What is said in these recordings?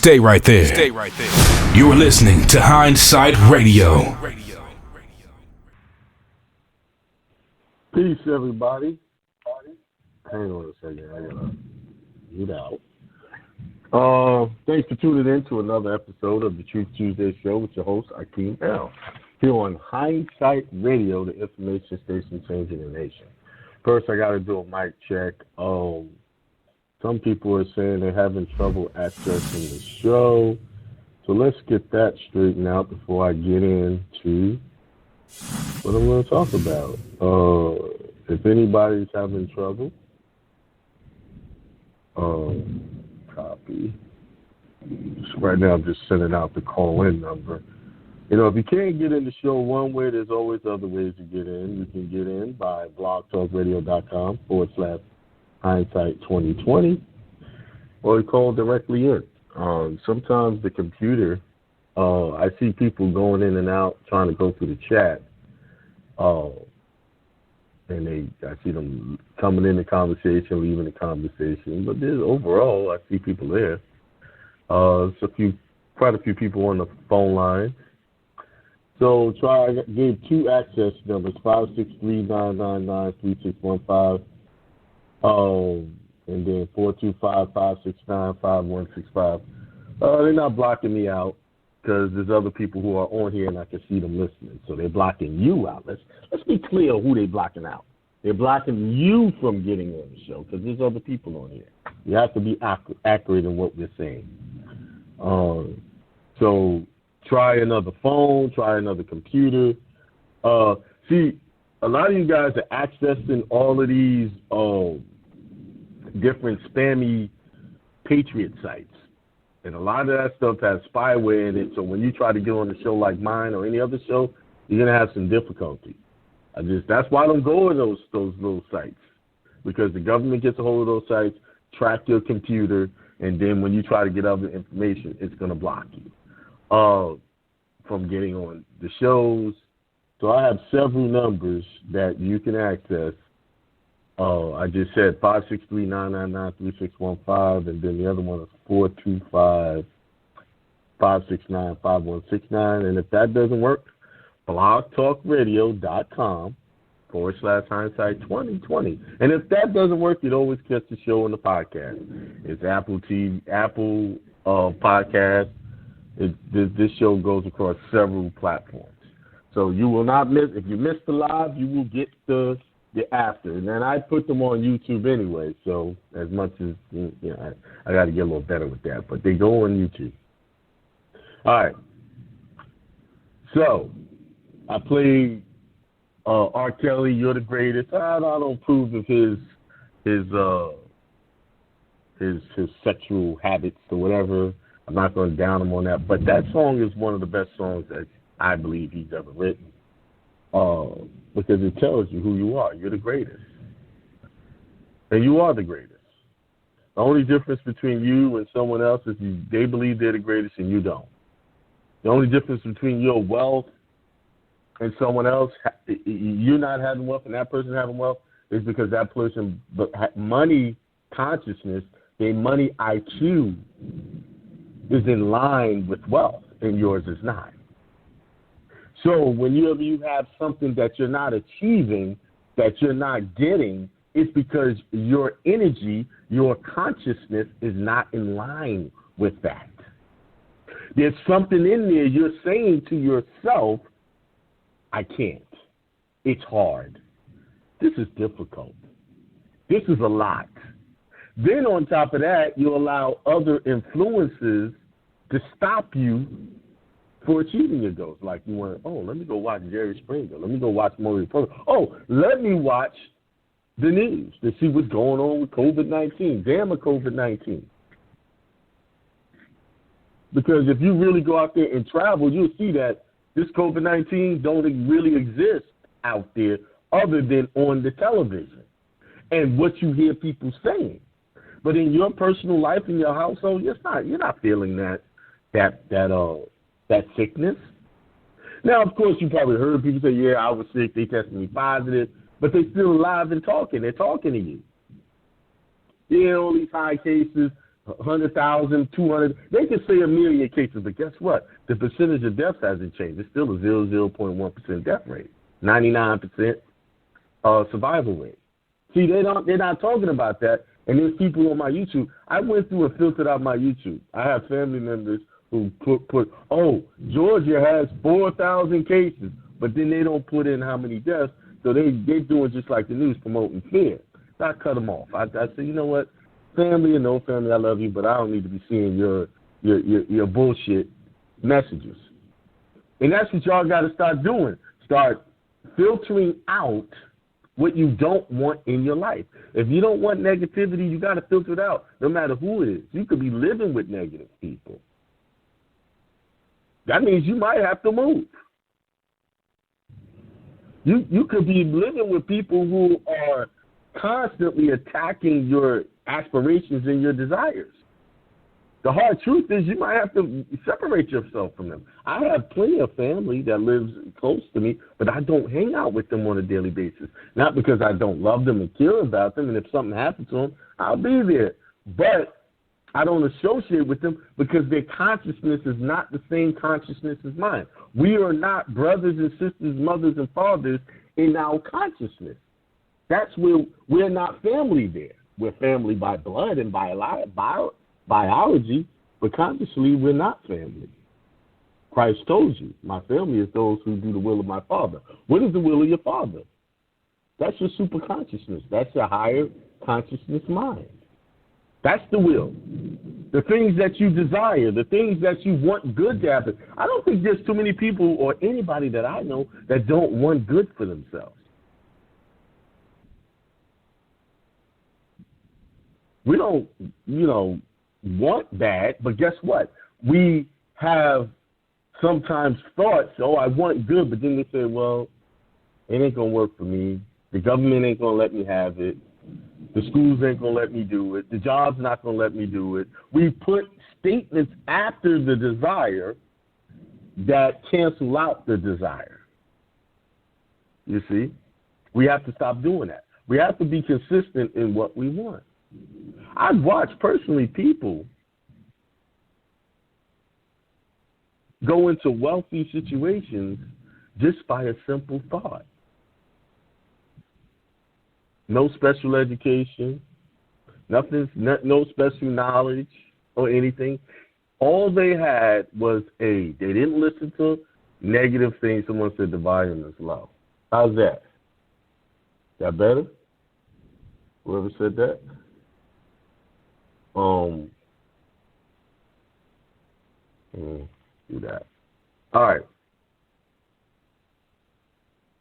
Stay right there. Stay right there. You're listening to Hindsight Radio. Peace, everybody. Hang on a second. I gotta get out. Thanks for tuning in to another episode of the Truth Tuesday Show with your host, Akeem L. Here on Hindsight Radio, the information station changing the nation. First, I got to do a mic check. Some people are saying they're having trouble accessing the show. So let's get that straightened out before I get into what I'm going to talk about. If anybody's having trouble, copy. So right now I'm just sending out the call-in number. You know, if you can't get in the show one way, there's always other ways to get in. You can get in by blogtalkradio.com/hindsight2020, or you call directly in. Sometimes the computer, I see people going in and out trying to go through the chat, and I see them coming in the conversation, leaving the conversation. But overall, I see people there. Quite a few people on the phone line. So I gave two access numbers, 563-999-3615, and then 425-569-5165. They're not blocking me out because there's other people who are on here and I can see them listening. So they're blocking you out. Let's be clear who they're blocking out. They're blocking you from getting on the show because there's other people on here. You have to be accurate in what we're saying. So try another phone, try another computer. See, a lot of you guys are accessing all of these different spammy Patriot sites. And a lot of that stuff has spyware in it, so when you try to get on a show like mine or any other show, you're going to have some difficulty. That's why I don't go to those little sites, because the government gets a hold of those sites, track your computer, and then when you try to get other information, it's going to block you from getting on the shows. So I have several numbers that you can access. I just said 563-999-3615, and then the other one is 425-569-5169. And if that doesn't work, blogtalkradio.com/hindsight2020. And if that doesn't work, you'd always catch the show on the podcast. It's Apple Podcast. This show goes across several platforms. So you will not miss, if you miss the live, you will get the after. And then I put them on YouTube anyway, so as much as, I got to get a little better with that. But they go on YouTube. All right. So I played R. Kelly, You're the Greatest. I don't approve of his sexual habits or whatever. I'm not going to down him on that. But that song is one of the best songs that I believe he's ever written, because it tells you who you are. You're the greatest. And you are the greatest. The only difference between you and someone else is they believe they're the greatest and you don't. The only difference between your wealth and someone else, you not having wealth and that person having wealth, is because that person, money consciousness, their money IQ is in line with wealth, and yours is not. So whenever you have something that you're not achieving, that you're not getting, it's because your energy, your consciousness is not in line with that. There's something in there you're saying to yourself, I can't. It's hard. This is difficult. This is a lot. Then on top of that, you allow other influences to stop you for achieving your goals. Like you want, let me go watch Jerry Springer. Let me go watch Maury Povich. Let me watch the news to see what's going on with COVID-19. Damn a COVID-19. Because if you really go out there and travel, you'll see that this COVID-19 don't really exist out there other than on the television and what you hear people saying. But in your personal life, in your household, you're not feeling that sickness. Now, of course, you probably heard people say, yeah, I was sick, they tested me positive, but they're still alive and talking. They're talking to you. Yeah, all these high cases, 100,000, 200. They can say a million cases, but guess what? The percentage of deaths hasn't changed. It's still a 0.1% death rate, 99% survival rate. See, they're not talking about that. And there's people on my YouTube. I went through and filtered out my YouTube. I have family members who put Georgia has 4,000 cases, but then they don't put in how many deaths. So they're doing just like the news, promoting fear. So I cut them off. I said, you know what? Family or no family, I love you, but I don't need to be seeing your bullshit messages. And that's what y'all got to start doing. Start filtering out what you don't want in your life. If you don't want negativity, you got to filter it out, no matter who it is. You could be living with negative people. That means you might have to move. You could be living with people who are constantly attacking your aspirations and your desires. The hard truth is you might have to separate yourself from them. I have plenty of family that lives close to me, but I don't hang out with them on a daily basis. Not because I don't love them and care about them, and if something happens to them, I'll be there. But I don't associate with them because their consciousness is not the same consciousness as mine. We are not brothers and sisters, mothers and fathers in our consciousness. That's where we're not family there. We're family by blood and by biology, but consciously we're not family. Christ told you, my family is those who do the will of my Father. What is the will of your Father? That's your super consciousness. That's your higher consciousness mind. That's the will. The things that you desire, the things that you want good to happen. I don't think there's too many people or anybody that I know that don't want good for themselves. We don't, want bad, but guess what? We have sometimes thoughts, I want good, but then they say, well, it ain't going to work for me. The government ain't going to let me have it. The schools ain't going to let me do it. The job's not going to let me do it. We put statements after the desire that cancel out the desire. You see? We have to stop doing that. We have to be consistent in what we want. I've watched personally people go into wealthy situations just by a simple thought. No special education, no special knowledge or anything. All they had was they didn't listen to negative things. Someone said the volume is low. How's that? That better? Whoever said that? Do that. All right.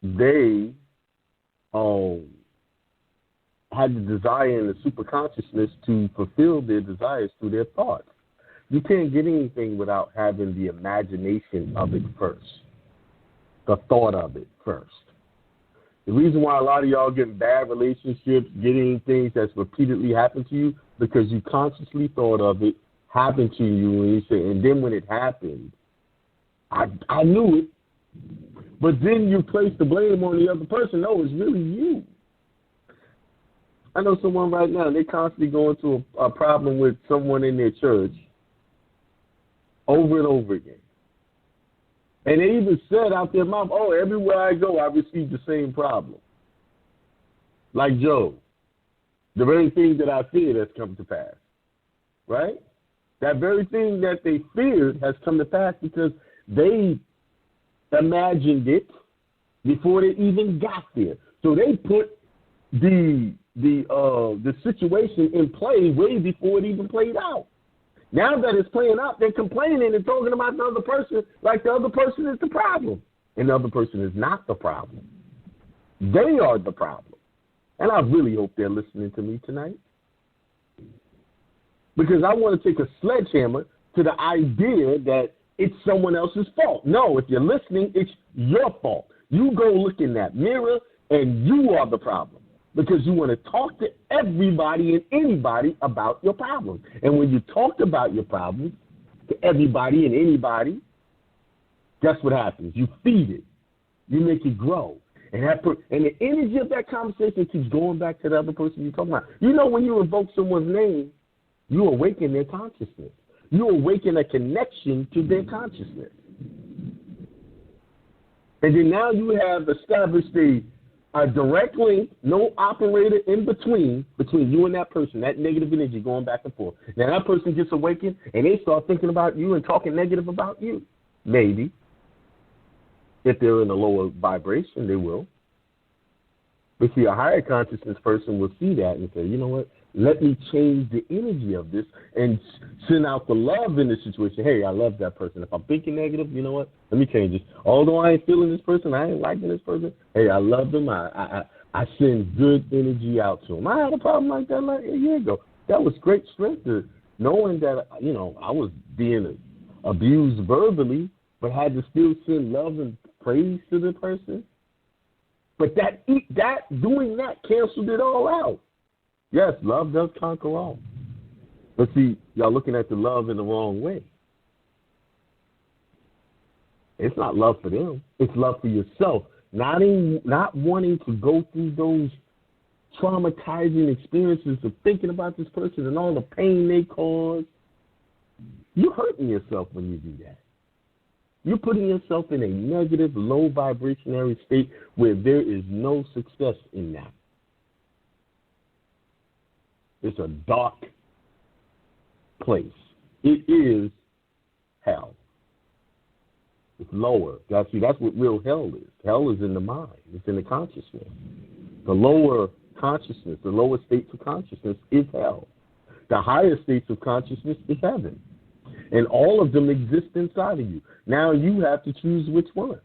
They had the desire and the super consciousness to fulfill their desires through their thoughts. You can't get anything without having the imagination of it first, the thought of it first. The reason why a lot of y'all get bad relationships, getting things that's repeatedly happened to you, because you consciously thought of it, happened to you, and you say, and then when it happened, I knew it, but then you place the blame on the other person. No, it's really you. I know someone right now, they constantly going through a problem with someone in their church over and over again. And they even said out their mouth, everywhere I go, I receive the same problem. Like Job. The very thing that I feared has come to pass. Right? That very thing that they feared has come to pass because they imagined it before they even got there. So they put the situation in play way before it even played out. Now that it's playing out, they're complaining and talking about the other person like the other person is the problem. And the other person is not the problem. They are the problem. And I really hope they're listening to me tonight. Because I want to take a sledgehammer to the idea that it's someone else's fault. No, if you're listening, it's your fault. You go look in that mirror and you are the problem. Because you want to talk to everybody and anybody about your problems. And when you talk about your problems to everybody and anybody, guess what happens? You feed it. You make it grow. And the energy of that conversation keeps going back to the other person you're talking about. You know when you invoke someone's name, You awaken their consciousness. You awaken a connection to their consciousness. And then now you have established a direct link, no operator in between you and that person, that negative energy going back and forth. Now that person gets awakened and they start thinking about you and talking negative about you. Maybe. If they're in a lower vibration, they will. But see, a higher consciousness person will see that and say, you know what, let me change the energy of this and send out the love in the situation. Hey, I love that person. If I'm thinking negative, you know what, let me change this. Although I ain't feeling this person, I ain't liking this person, hey, I love them. I send good energy out to them. I had a problem like that like a year ago. That was great strength to knowing that, you know, I was being abused verbally, but had to still send love and praise to the person. But doing that canceled it all out. Yes, love does conquer all. But see, y'all looking at the love in the wrong way. It's not love for them. It's love for yourself. Not wanting to go through those traumatizing experiences of thinking about this person and all the pain they cause. You're hurting yourself when you do that. You're putting yourself in a negative, low vibrationary state where there is no success in that. It's a dark place. It is hell. It's lower. That's what real hell is. Hell is in the mind. It's in the consciousness. The lower consciousness, the lower states of consciousness is hell. The higher states of consciousness is heaven. And all of them exist inside of you. Now you have to choose which one.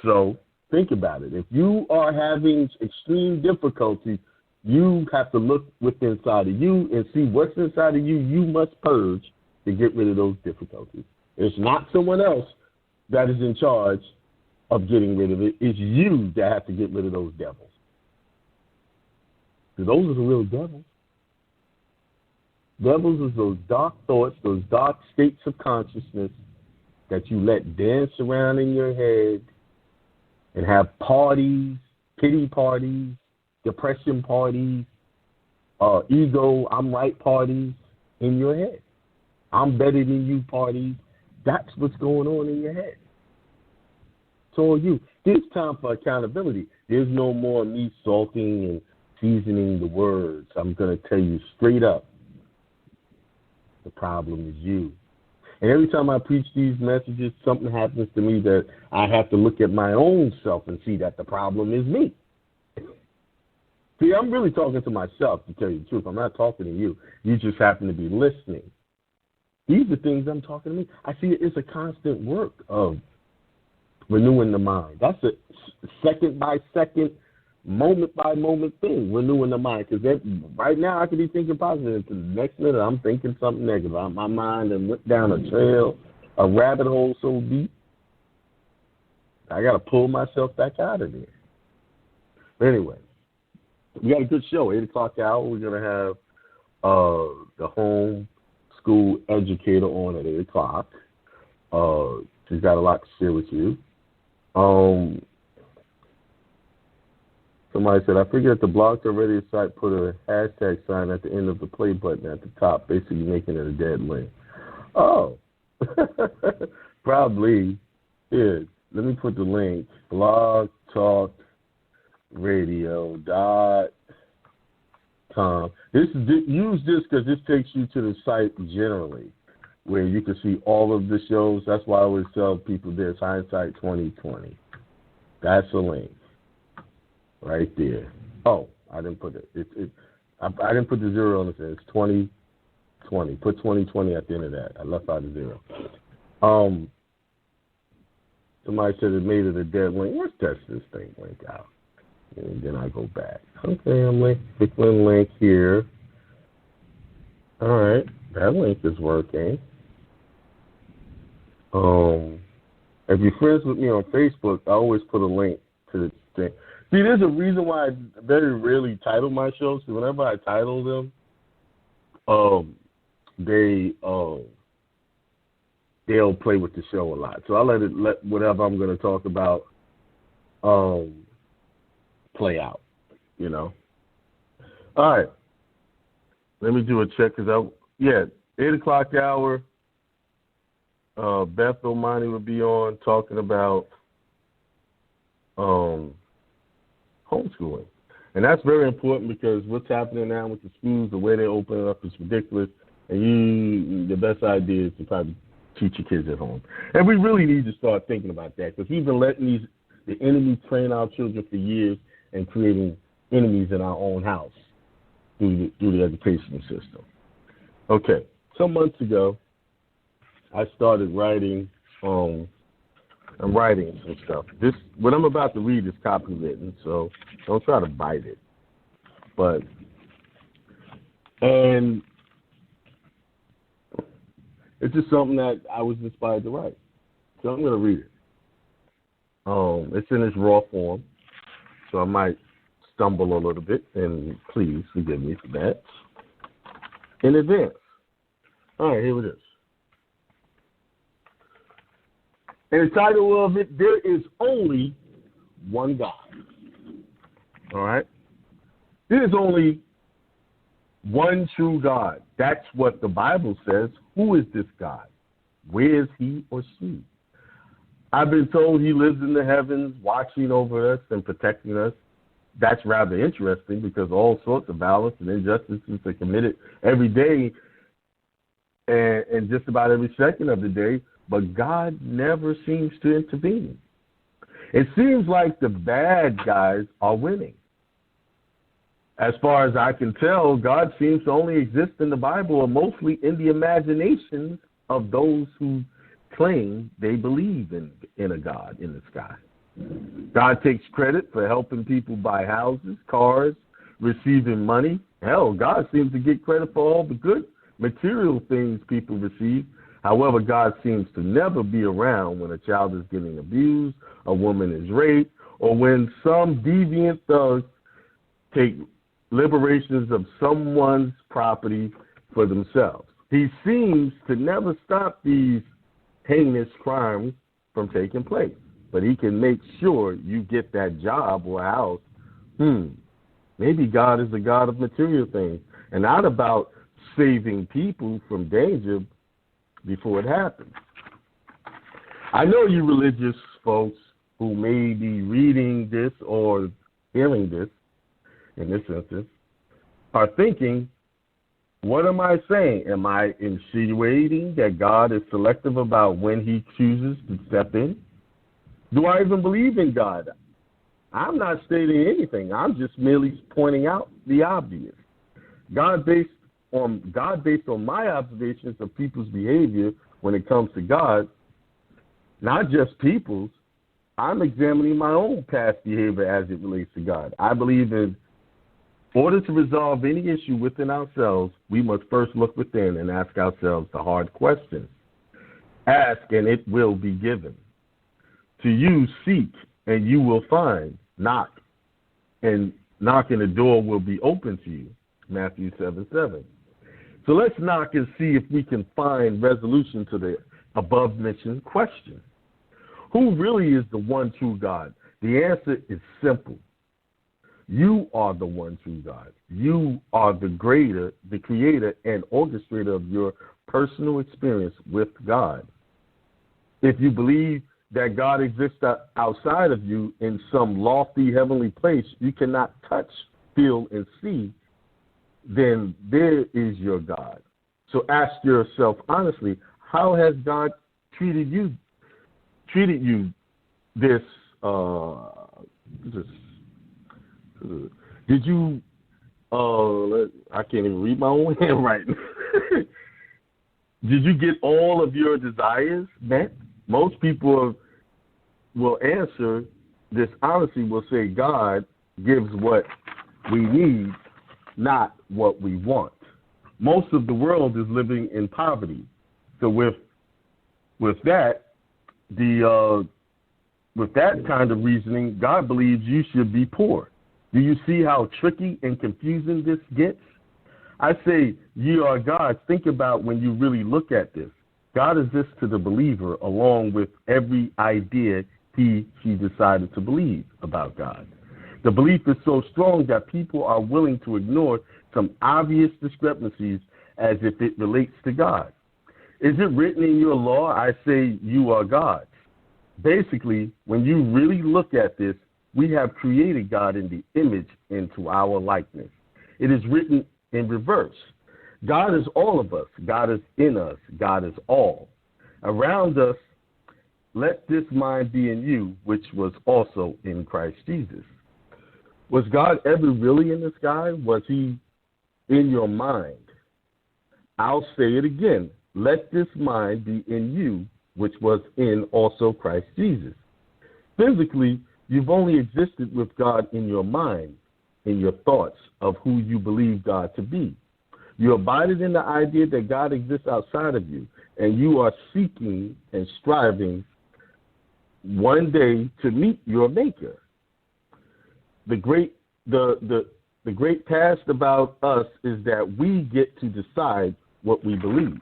So think about it. If you are having extreme difficulties, you have to look within inside of you and see what's inside of you. You must purge to get rid of those difficulties. It's not someone else that is in charge of getting rid of it. It's you that have to get rid of those devils. Those are the real devils. Devils is those dark thoughts, those dark states of consciousness that you let dance around in your head and have parties, pity parties, depression parties, ego, I'm right parties in your head. I'm better than you parties. That's what's going on in your head. It's all you. It's time for accountability. There's no more me salting and seasoning the words. I'm going to tell you straight up, the problem is you. And every time I preach these messages, something happens to me that I have to look at my own self and see that the problem is me. See, I'm really talking to myself, to tell you the truth. I'm not talking to you. You just happen to be listening. These are things I'm talking to me. I see it's a constant work of renewing the mind. That's a second by second, moment by moment thing, renewing the mind. Because right now I could be thinking positive. The next minute I'm thinking something negative. My mind and went down a trail, a rabbit hole so deep, I got to pull myself back out of there. But anyway, we got a good show. 8 o'clock hour. We're going to have the home school educator on at 8 o'clock. She's got a lot to share with you. Somebody said, I figured at the Blog Talk Radio site put a hashtag sign at the end of the play button at the top, basically making it a dead link. Oh, probably is. Let me put the link, blogtalkradio.com. Use this because this takes you to the site generally, where you can see all of the shows. That's why I always tell people this, Hindsight 2020. That's a link. Right there. Oh, I didn't put it. I didn't put the zero on it. It's 2020. Put 2020 at the end of that. I left out the zero. Somebody said it made it a dead link. Let's test this thing link out. And then I go back. Okay, I'm clicking link here. All right, that link is working. If you're friends with me on Facebook, I always put a link to the thing. See, there's a reason why I very rarely title my shows. Because whenever I title them, they'll play with the show a lot. So I let whatever I'm going to talk about play out. All right. Let me do a check 8 o'clock hour. Beth Omani will be on talking about homeschooling. And that's very important because what's happening now with the schools, the way they're opening up is ridiculous. And the best idea is to probably teach your kids at home. And we really need to start thinking about that because we've been letting the enemy train our children for years and creating enemies in our own house through the educational system. Okay, some months ago, I started writing. I'm writing some stuff. What I'm about to read is copywritten, so don't try to bite it. And it's just something that I was inspired to write, so I'm going to read it. It's in its raw form, so I might stumble a little bit, and please forgive me for that in advance. All right, here it is. And the title of it, There is Only One God. All right? There is only one true God. That's what the Bible says. Who is this God? Where is he or she? I've been told he lives in the heavens, watching over us and protecting us. That's rather interesting because all sorts of violence and injustices are committed every day and just about every second of the day. But God never seems to intervene. It seems like the bad guys are winning. As far as I can tell, God seems to only exist in the Bible or mostly in the imaginations of those who claim they believe in a God in the sky. God takes credit for helping people buy houses, cars, receiving money. Hell, God seems to get credit for all the good material things people receive. However, God seems to never be around when a child is getting abused, a woman is raped, or when some deviant thugs take liberations of someone's property for themselves. He seems to never stop these heinous crimes from taking place, but he can make sure you get that job or house. Maybe God is a God of material things and not about saving people from danger before it happens. I know you religious folks who may be reading this or hearing this, in this instance, are thinking, what am I saying? Am I insinuating that God is selective about when he chooses to step in? Do I even believe in God? I'm not stating anything. I'm just merely pointing out the obvious. God based on my observations of people's behavior when it comes to God, not just people's, I'm examining my own past behavior as it relates to God. I believe in order to resolve any issue within ourselves, we must first look within and ask ourselves the hard questions. Ask and it will be given. To you, seek and you will find. Knock and knocking the door will be open to you. Matthew 7:7. So let's knock and see if we can find resolution to the above-mentioned question. Who really is the one true God? The answer is simple. You are the one true God. You are the creator and orchestrator of your personal experience with God. If you believe that God exists outside of you in some lofty heavenly place you cannot touch, feel, and see, then there is your God. So ask yourself honestly, how has God treated you this did you I can't even read my own handwriting. Did you get all of your desires met? Most people will answer this honestly, will say God gives what we need, not what we want. Most of the world is living in poverty. So with that kind of reasoning, God believes you should be poor. Do you see how tricky and confusing this gets? I say, ye are gods. Think about when you really look at this. God exists to the believer along with every idea she decided to believe about God. The belief is so strong that people are willing to ignore some obvious discrepancies as if it relates to God. Is it written in your law, I say you are God? Basically, when you really look at this, we have created God in the image into our likeness. It is written in reverse. God is all of us. God is in us. God is all. Around us, let this mind be in you, which was also in Christ Jesus. Was God ever really in the sky? Was he in your mind? I'll say it again. Let this mind be in you, which was in also Christ Jesus. Physically, you've only existed with God in your mind, in your thoughts of who you believe God to be. You abided in the idea that God exists outside of you, and you are seeking and striving one day to meet your Maker. The great past about us is that we get to decide what we believe.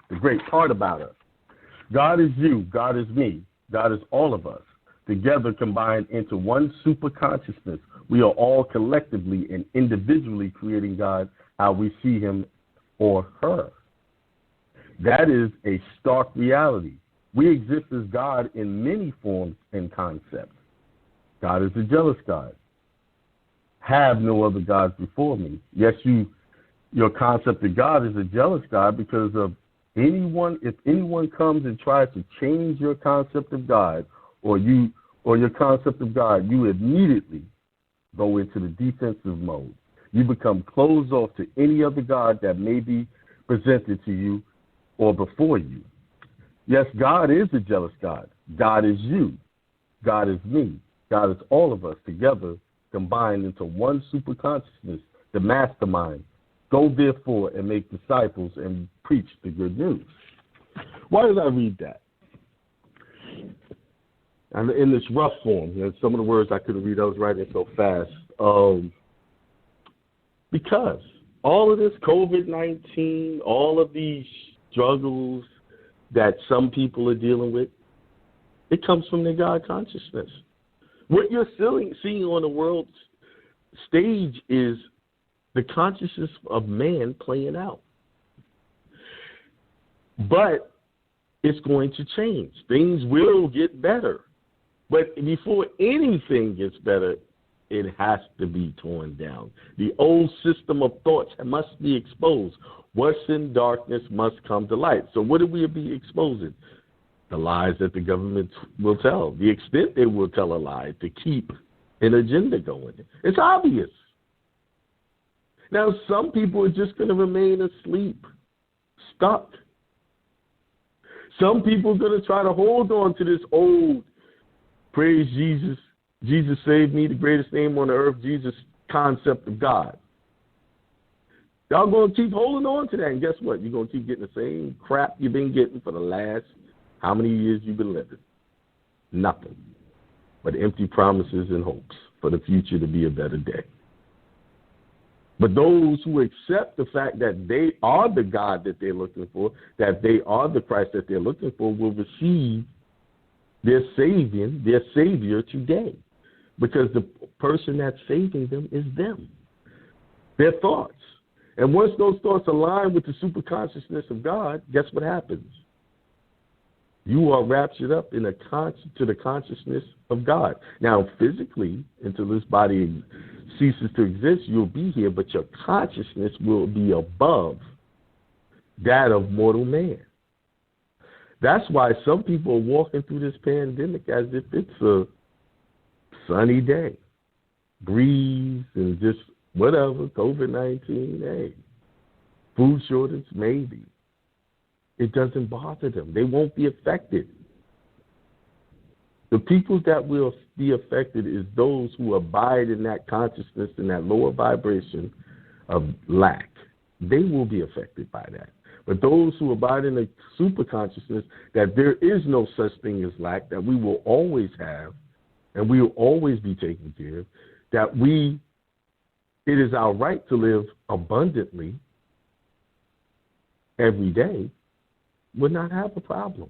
The great part about us. God is you, God is me, God is all of us, together combined into one super consciousness. We are all collectively and individually creating God how we see him or her. That is a stark reality. We exist as God in many forms and concepts. God is a jealous God. Have no other gods before me. Yes, your concept of God is a jealous God because of if anyone comes and tries to change your concept of God or your concept of God, you immediately go into the defensive mode. You become closed off to any other God that may be presented to you or before you. Yes, God is a jealous God. God is you. God is me. God is all of us together combined into one super consciousness, the mastermind. Go therefore and make disciples and preach the good news. Why did I read that? And in this rough form, some of the words I couldn't read, I was writing so fast. Because all of this COVID-19, all of these struggles that some people are dealing with, it comes from their God consciousness. What you're seeing on the world stage is the consciousness of man playing out. But it's going to change. Things will get better. But before anything gets better, it has to be torn down. The old system of thoughts must be exposed. What's in darkness must come to light. So what do we be exposing? The lies that the government will tell, the extent they will tell a lie to keep an agenda going. It's obvious. Now, some people are just going to remain asleep, stuck. Some people are going to try to hold on to this old, praise Jesus, Jesus saved me, the greatest name on the earth, Jesus concept of God. Y'all going to keep holding on to that, and guess what? You're going to keep getting the same crap you've been getting for the last how many years you've been living? Nothing but empty promises and hopes for the future to be a better day. But those who accept the fact that they are the God that they're looking for, that they are the Christ that they're looking for, will receive their Savior today. Because the person that's saving them is them, their thoughts. And once those thoughts align with the super consciousness of God, guess what happens? You are raptured up to the consciousness of God. Now, physically, until this body ceases to exist, you'll be here, but your consciousness will be above that of mortal man. That's why some people are walking through this pandemic as if it's a sunny day. Breeze and just whatever, COVID-19, hey. Food shortage, maybe. It doesn't bother them. They won't be affected. The people that will be affected is those who abide in that consciousness and that lower vibration of lack. They will be affected by that. But those who abide in the super consciousness that there is no such thing as lack, that we will always have and we will always be taken care of, that it is our right to live abundantly every day, would not have a problem.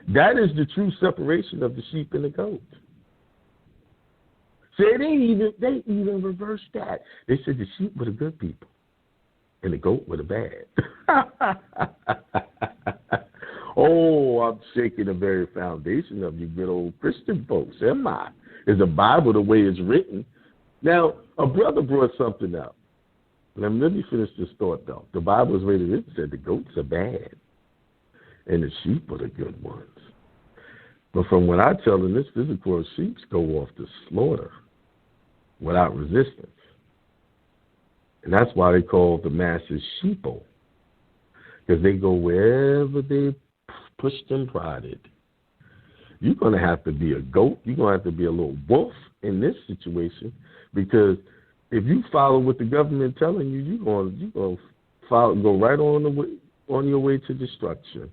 That is the true separation of the sheep and the goat. See, they even reversed that. They said the sheep were the good people and the goat were the bad. Oh, I'm shaking the very foundation of you good old Christian folks, am I? Is the Bible the way it's written? Now, a brother brought something up. Let me finish this thought, though. The Bible is rated, it said the goats are bad and the sheep are the good ones. But from what I tell in this physical world, sheep go off to slaughter without resistance. And that's why they call the masses sheeple, because they go wherever they pushed and prodded. You're going to have to be a goat. You're going to have to be a little wolf in this situation, because if you follow what the government telling you, you're going to go right on your way to destruction.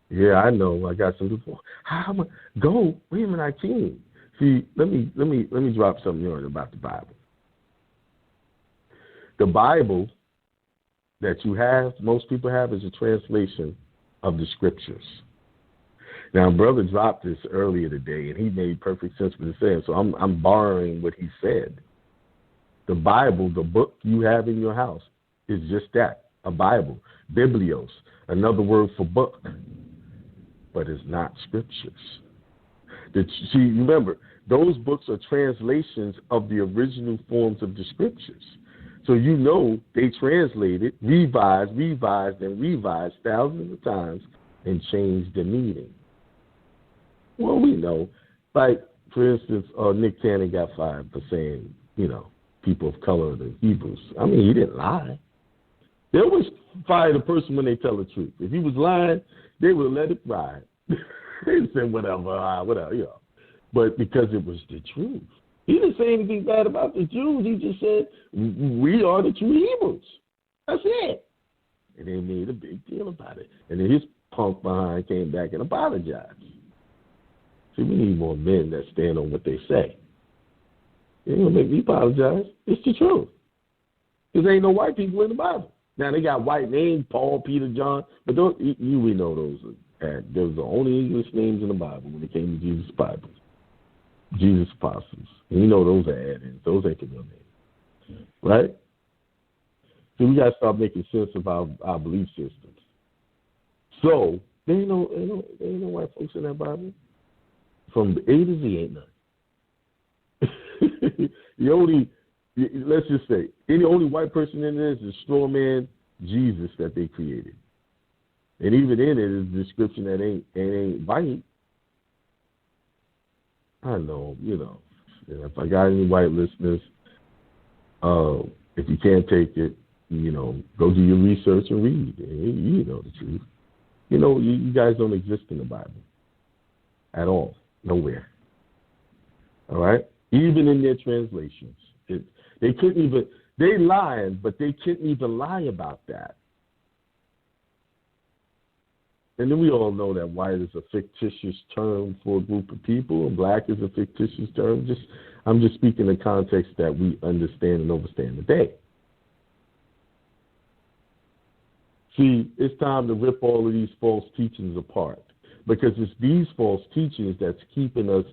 Yeah, I know. I got some people. How am I go? Wait a minute, I can't. See, let me drop something on about the Bible. The Bible that you have, most people have, is a translation of the scriptures. Now, brother dropped this earlier today, and he made perfect sense what he said. So I'm borrowing what he said. The Bible, the book you have in your house, is just that, a Bible, biblios, another word for book, but it's not scriptures. See, remember, those books are translations of the original forms of the scriptures. So you know they translated, revised, and revised thousands of times and changed the meaning. Well, we know. Like, for instance, Nick Cannon got fired for saying, people of color are the Hebrews. I mean, he didn't lie. They always fire the person when they tell the truth. If he was lying, they would let it ride. They said whatever. But because it was the truth. He didn't say anything bad about the Jews. He just said, we are the true Hebrews. That's it. And they made a big deal about it. And then his punk behind came back and apologized. See, we need more men that stand on what they say. They ain't going to make me apologize. It's the truth. Because there ain't no white people in the Bible. Now, they got white names, Paul, Peter, John, but we know those are the only English names in the Bible when it came to Jesus' Bible. Jesus' apostles. And those are add-ins. Those ain't the real names. Right? So we got to start making sense of our belief systems. So, there ain't no white folks in that Bible. From A to Z, ain't none. Let's just say, the only white person in there is the straw man Jesus that they created. And even in it is a description that ain't white. I know, if I got any white listeners, if you can't take it, go do your research and read. You know the truth. You guys don't exist in the Bible at all. Nowhere. All right? Even in their translations. They couldn't even, they lied, but they couldn't even lie about that. And then we all know that white is a fictitious term for a group of people, and black is a fictitious term. I'm just speaking in context that we understand and understand today. See, it's time to rip all of these false teachings apart, because it's these false teachings that's keeping us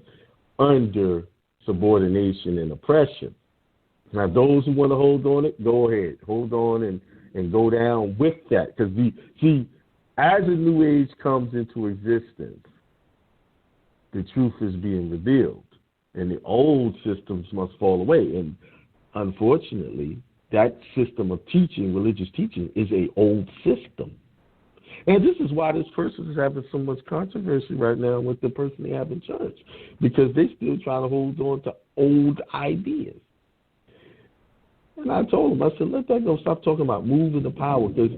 under subordination and oppression. Now, those who want to hold on it, go ahead. Hold on and go down with that. Because, as a new age comes into existence, the truth is being revealed. And the old systems must fall away. And unfortunately, that system of teaching, religious teaching, is an old system. And this is why this person is having so much controversy right now with the person they have in church, because they still trying to hold on to old ideas. And I told them, I said, let that go. Stop talking about moving the power, because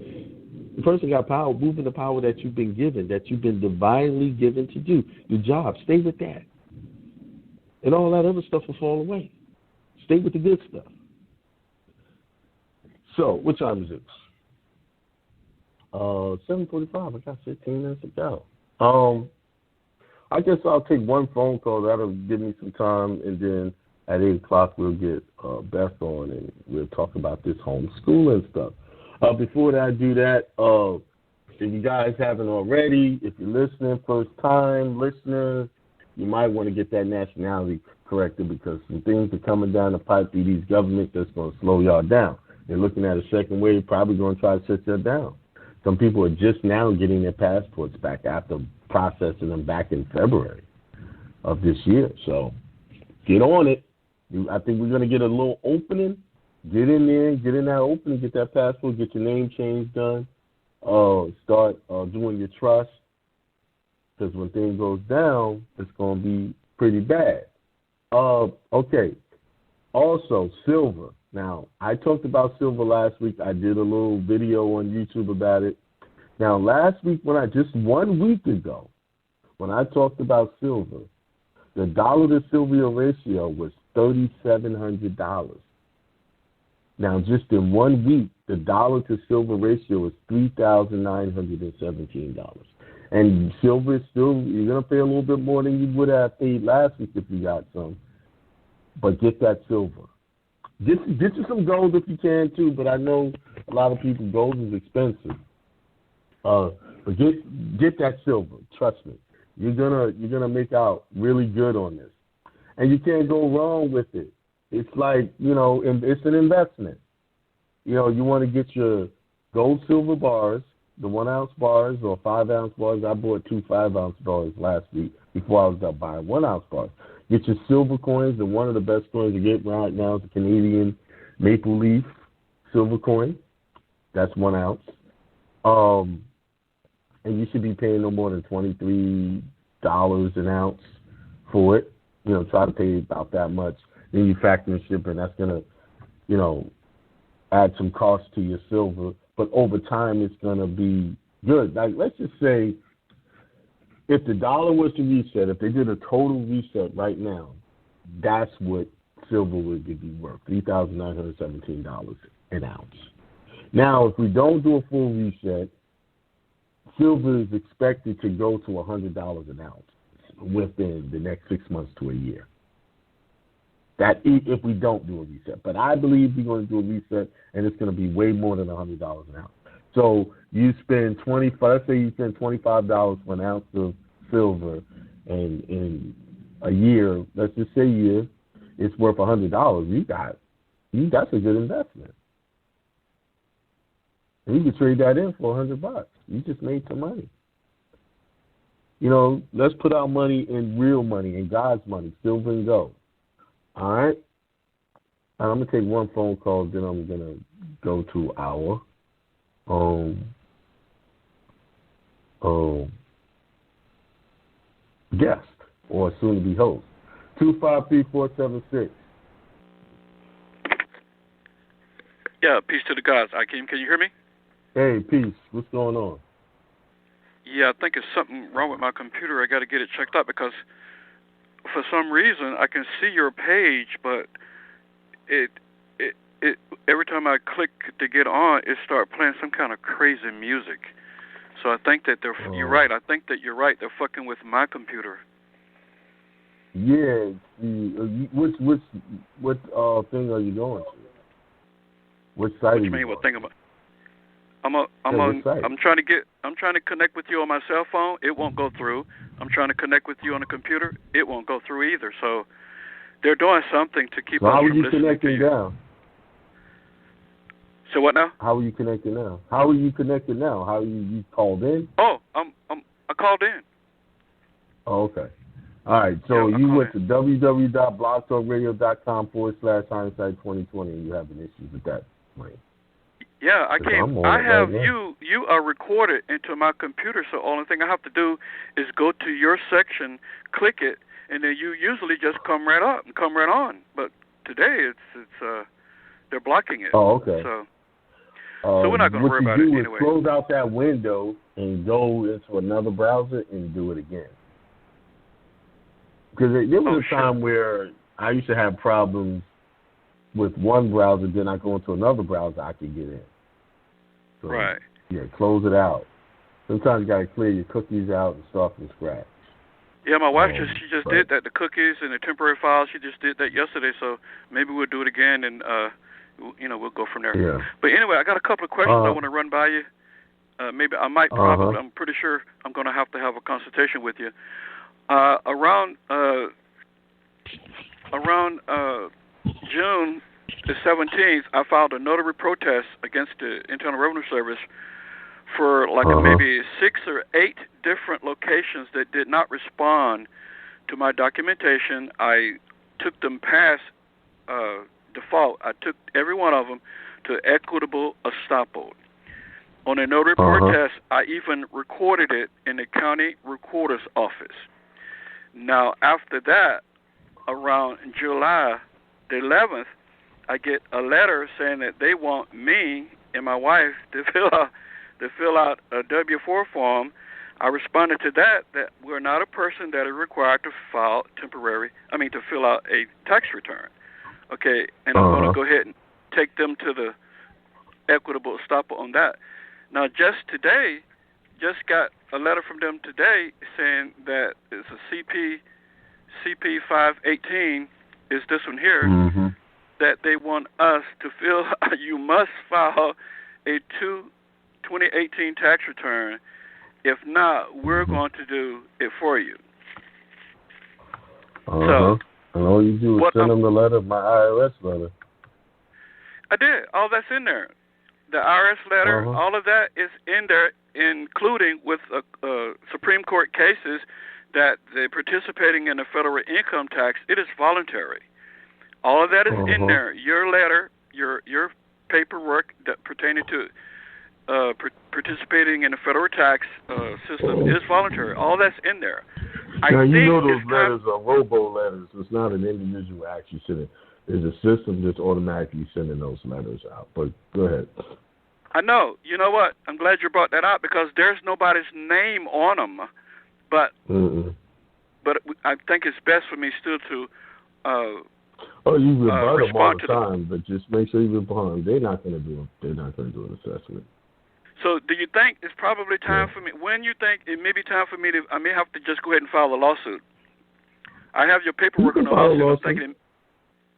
the person got power, moving the power that you've been given, that you've been divinely given to do. Your job, stay with that. And all that other stuff will fall away. Stay with the good stuff. So, what time is it? 7:45. I got 15 minutes to go. I guess I'll take one phone call. That'll give me some time, and then at 8 o'clock we'll get Beth on, and we'll talk about this homeschooling stuff. Before I do that, if you guys haven't already, if you're listening, first-time listeners, you might want to get that nationality corrected because some things are coming down the pipe through these governments that's going to slow y'all down. They're looking at a second wave, probably going to try to shut that down. Some people are just now getting their passports back after processing them back in February of this year. So get on it. I think we're going to get a little opening. Get in there, get in that opening, get that passport, get your name change done. Start doing your trust. Because when things goes down, it's going to be pretty bad. Okay. Also, silver. Now, I talked about silver last week. I did a little video on YouTube about it. Now, last week, just 1 week ago, when I talked about silver, the dollar to silver ratio was $3,700. Now, just in 1 week, the dollar to silver ratio is $3,917. And silver is still, you're going to pay a little bit more than you would have paid last week if you got some. But get that silver. Get you some gold if you can, too, but I know a lot of people, gold is expensive. But get that silver. Trust me. You're gonna make out really good on this. And you can't go wrong with it. It's like, it's an investment. You want to get your gold silver bars, the 1 ounce bars or 5 ounce bars. I bought 2 5 ounce bars last week before I was up buying 1 ounce bars. Get your silver coins, and one of the best coins to get right now is the Canadian maple leaf silver coin. That's 1 ounce. And you should be paying no more than $23 an ounce for it. Try to pay about that much. Then you factor in shipping. That's going to, add some cost to your silver. But over time, it's going to be good. Like, let's just say if the dollar was to reset, if they did a total reset right now, that's what silver would be worth, $3,917 an ounce. Now, if we don't do a full reset, silver is expected to go to $100 an ounce within the next 6 months to a year. That if we don't do a reset. But I believe we're going to do a reset, and it's going to be way more than $100 an ounce. So you spend let's say you spend $25 for an ounce of silver, and in a year, let's just say a year, it's worth $100. That's a good investment. And you can trade that in for $100. You just made some money. Let's put our money in real money, in God's money, silver and gold. All right? And I'm going to take one phone call, then I'm going to go to our guest, or soon-to-be host. 253-476. Yeah, peace to the gods. Akeem, can you hear me? Hey, peace. What's going on? Yeah, I think it's something wrong with my computer. I got to get it checked out because for some reason I can see your page, but it every time I click to get on, it starts playing some kind of crazy music. So I think that you're right. I think that you're right. They're fucking with my computer. Yeah. What thing are you going to? What site? What you mean? What thing am I? I'm trying to connect with you on my cell phone. It won't go through. I'm trying to connect with you on a computer. It won't go through either. So they're doing something to keep us from listening to you. How are you connecting now? So what now? How are you connected now? How are you you called in? Oh, I called in. Oh, okay. All right. So you went to www.blogtalkradio.com/hindsight2020 and you're having issues with that, right? Yeah, I have you are recorded into my computer, so only thing I have to do is go to your section, click it, and then you usually just come right up and come right on. But today it's they're blocking it. Oh, okay. So we're not going to worry about it anyway. What you do is close out that window and go into another browser and do it again. Because there was a time where I used to have problems with one browser, then I go into another browser, I can get in. So, right. Yeah, close it out. Sometimes you got to clear your cookies out and start from scratch. Yeah, my wife she just did that. The cookies and the temporary files, she just did that yesterday. So maybe we'll do it again, and we'll go from there. Yeah. But anyway, I got a couple of questions I want to run by you. Maybe I might probably. I'm pretty sure I'm going to have a consultation with you. Around June the 17th, I filed a notary protest against the Internal Revenue Service for maybe 6 or 8 different locations that did not respond to my documentation. I took them past default. I took every one of them to equitable estoppel. On a notary protest, I even recorded it in the county recorder's office. Now, after that, around July the 11th, I get a letter saying that they want me and my wife to fill out a W-4 form. I responded to that we're not a person that is required to to fill out a tax return. Okay, and I'm going to go ahead and take them to the equitable estoppel on that. Now, just got a letter from them today saying that it's a CP 518 is this one here, that they want us to you must file a 2018 tax return. If not, we're going to do it for you. So, and all you do is send them the letter, my IRS letter. I did. All that's in there. The IRS letter, all of that is in there, including with Supreme Court cases that they're participating in the federal income tax. It is voluntary. All of that is in there. Your letter, your paperwork that pertaining to participating in the federal tax system is voluntary. All that's in there. Now, you know those letters are robo letters. It's not an individual actually sending. There's a system that's automatically sending those letters out. But go ahead. I know. You know what? I'm glad you brought that up because there's nobody's name on them. But I think it's best for me still to you rebut them all the time, but just make sure you rebut them. They're not going to do an assessment. So do you think it's probably time for me, when you think it may be time for me I may have to just go ahead and file a lawsuit? I have your paperwork on the lawsuit. I'm thinking,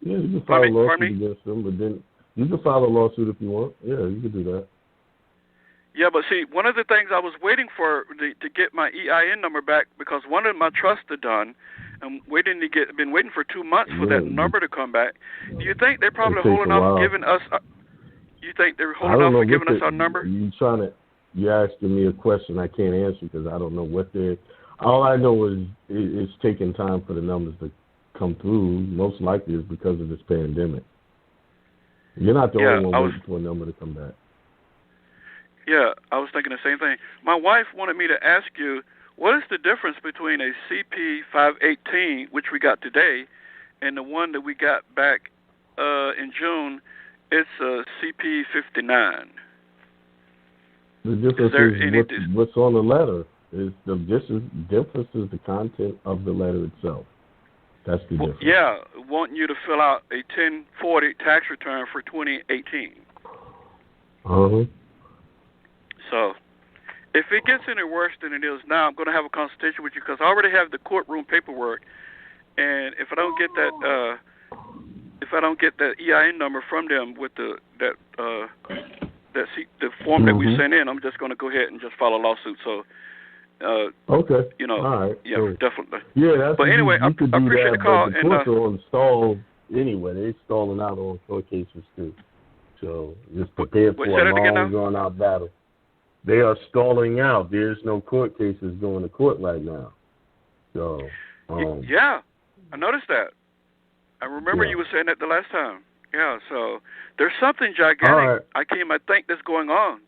you can file a lawsuit against them, but then you can file a lawsuit if you want. Yeah, you can do that. Yeah, but see, one of the things I was waiting for to get my EIN number back because one of my trusts are done. I'm been waiting for 2 months for that number to come back. Do you think they're probably holding off giving us? You think they're holding off for giving us our number? You're asking me a question I can't answer because I don't know what they're. All I know is it's taking time for the numbers to come through. Most likely is because of this pandemic. You're not the only one waiting for a number to come back. Yeah, I was thinking the same thing. My wife wanted me to ask you, what is the difference between a CP 518, which we got today, and the one that we got back in June? It's a CP 59. The difference is what's on the letter. Difference is the content of the letter itself. That's the difference. Yeah, wanting you to fill out a 1040 tax return for 2018. So, if it gets any worse than it is now, I'm going to have a consultation with you because I already have the courtroom paperwork, and if I don't get that EIN number from them with the form that we sent in, I'm just going to go ahead and just file a lawsuit. So, okay, all right, yeah, so, definitely. Yeah, but anyway, I appreciate the call. The courts are on stall anyway. They're stalling out on court cases too. So just prepare for a long, drawn-out battle. They are stalling out. There's no court cases going to court right now. So yeah, I noticed that. I remember you were saying that the last time. Yeah, so there's something gigantic. I think that's going on.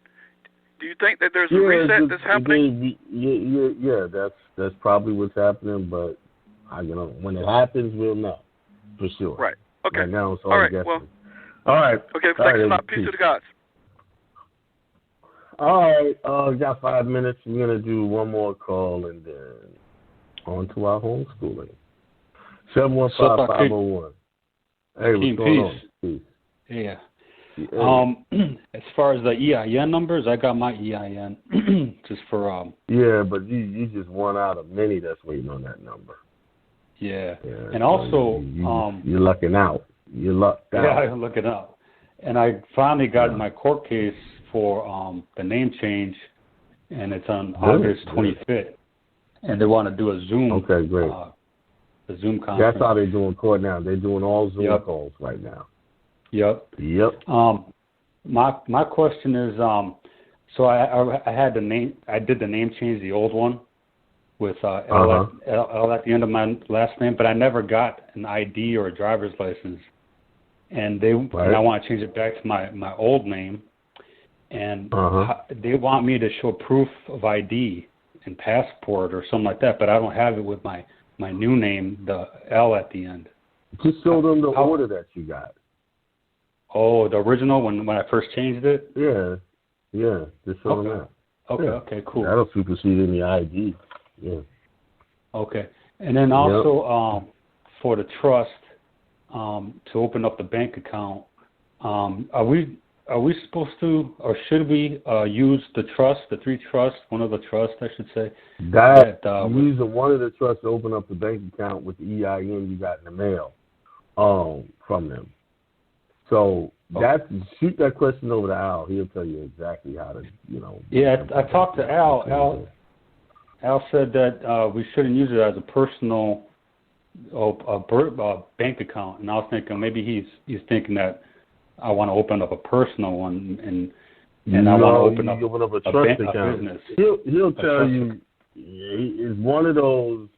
Do you think that there's a reset that's happening? Yeah, that's probably what's happening. But when it happens, we'll know for sure. Right. Okay. Right now, it's all guessing. Well, all right. Okay. Thanks a lot. Peace to the gods. All right. We got 5 minutes. We're gonna do one more call and then on to our homeschooling. 715-501. Hey, what's going on? Peace. Yeah. As far as the EIN numbers, I got my EIN just for Yeah, but you just won out of many that's waiting on that number. Yeah. And also you're lucking out. You're lucked out. Yeah, I'm looking out. And I finally got my court case for the name change, and it's on August 25th. and they want to do a Zoom. Okay, great. A Zoom conference. That's how they're doing court now. They're doing all Zoom Yep. calls right now. Yep. My question is, so I had the name. I did the name change, the old one, with L at the end of my last name, but I never got an ID or a driver's license. And and I want to change it back to my old name, and they want me to show proof of ID and passport or something like that, but I don't have it with my new name, the L at the end. Just show them the order that you got. Oh, the original when I first changed it? Yeah. Just show them that. Okay, cool. That'll supersede any ID. Yeah. Okay. And then also for the trust, to open up the bank account, are we supposed to, or should we use the trust, the three trusts, one of the trusts, I should say? Using one of the trusts to open up the bank account with the EIN you got in the mail from them. So shoot that question over to Al. He'll tell you exactly how to, Yeah, I talked to Al. Al said that we shouldn't use it as a personal bank account, and I was thinking maybe he's thinking that I want to open up a personal one, and I want to open up a trust account. Business. He'll tell you is one of those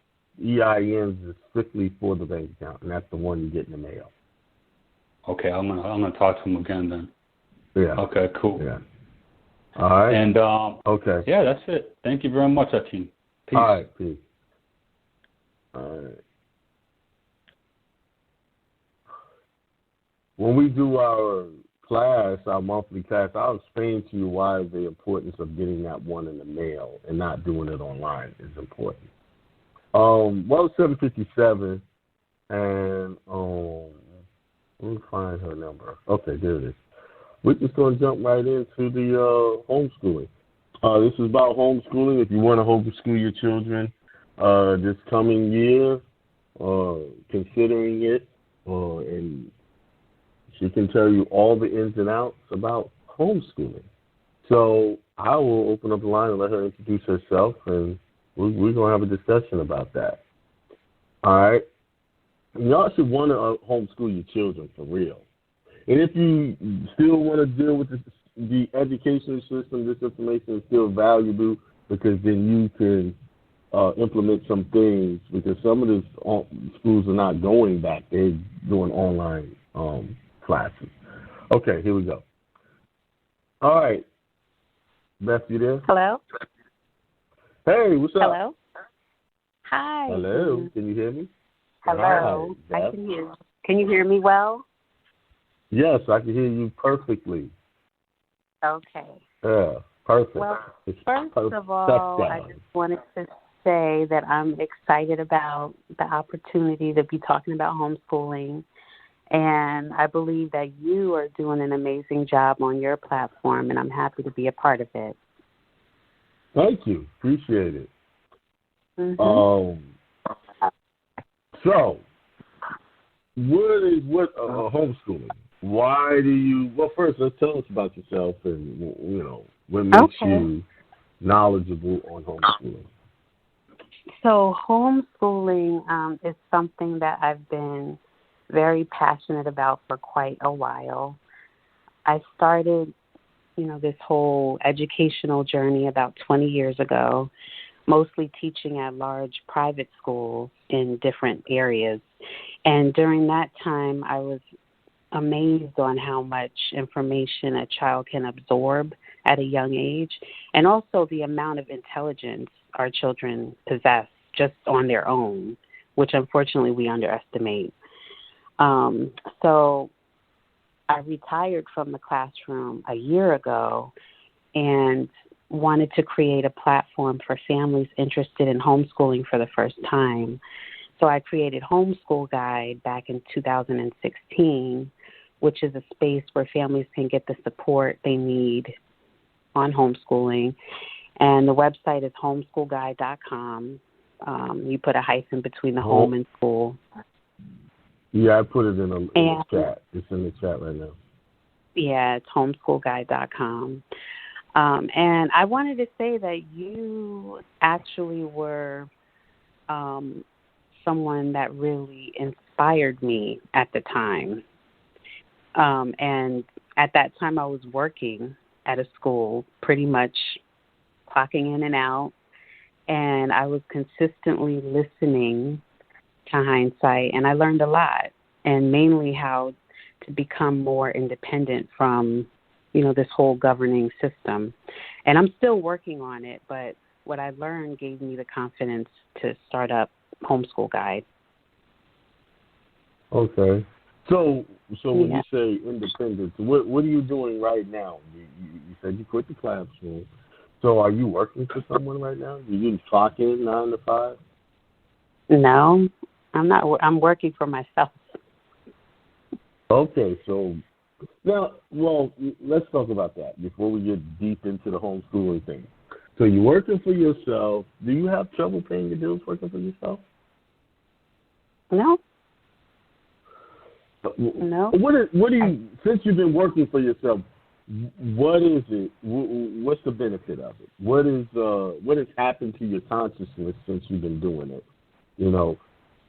EINs is strictly for the bank account, and that's the one you get in the mail. Okay, I'm gonna talk to him again then. Yeah. Okay, cool. Yeah. All right. And okay. Yeah, that's it. Thank you very much, Akeem. Peace. All right. Peace. All right. When we do our monthly class, I'll explain to you why the importance of getting that one in the mail and not doing it online is important. Well, 757, and let me find her number. Okay, there it is. We're just going to jump right into the homeschooling. This is about homeschooling. If you want to homeschool your children this coming year, considering it, and she can tell you all the ins and outs about homeschooling. So I will open up the line and let her introduce herself, and we're going to have a discussion about that. All right? Y'all should want to homeschool your children for real. And if you still want to deal with the education system, this information is still valuable because then you can implement some things, because some of the schools are not going back. They're doing online classes. Okay, here we go. All right. Beth, you there? Hello? Hey, what's up? Hello? Hi. Hello, can you hear me? Hello. Hi, I can hear you. Can you hear me well? Yes, I can hear you perfectly. Okay. Yeah, perfect. Well, first of all, I just wanted to say that I'm excited about the opportunity to be talking about homeschooling. And I believe that you are doing an amazing job on your platform, and I'm happy to be a part of it. Thank you. Appreciate it. Mm-hmm. So, what homeschooling? Why do you? Well, first, let's tell us about yourself and what makes you knowledgeable on homeschooling. So, homeschooling is something that I've been very passionate about for quite a while. I started, this whole educational journey about 20 years ago, mostly teaching at large private schools in different areas. And during that time, I was amazed on how much information a child can absorb at a young age, and also the amount of intelligence our children possess just on their own, which unfortunately we underestimate. So I retired from the classroom a year ago and wanted to create a platform for families interested in homeschooling for the first time. So I created Homeschool Guide back in 2016, which is a space where families can get the support they need on homeschooling. And the website is homeschoolguide.com. You put a hyphen between the home and school. Yeah, I put it in the chat. It's in the chat right now. Yeah, it's homeschoolguide.com. And I wanted to say that you actually were someone that really inspired me at the time. And at that time, I was working at a school, pretty much clocking in and out, and I was consistently listening to Hindsight, and I learned a lot, and mainly how to become more independent from, this whole governing system. And I'm still working on it, but what I learned gave me the confidence to start up Homeschool Guide. Okay. So when you say independence, what are you doing right now? You said you quit the classroom. So are you working for someone right now? You clock in 9 to 5? No, I'm not. I'm working for myself. Okay, so now, let's talk about that before we get deep into the homeschooling thing. So you're working for yourself. Do you have trouble paying your bills working for yourself? No. No. What do you, since you've been working for yourself, what is it? What's the benefit of it? What has happened to your consciousness since you've been doing it? The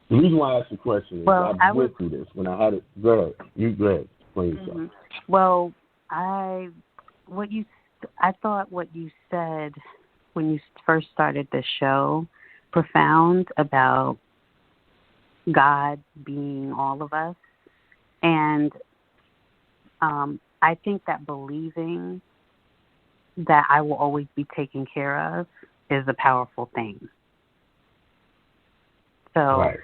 reason why I asked the question is I went through this when I had it. Go ahead. You go ahead. Explain yourself. Mm-hmm. Well, I thought what you said when you first started the show, profound, about God being all of us. And I think that believing that I will always be taken care of is a powerful thing. So, right.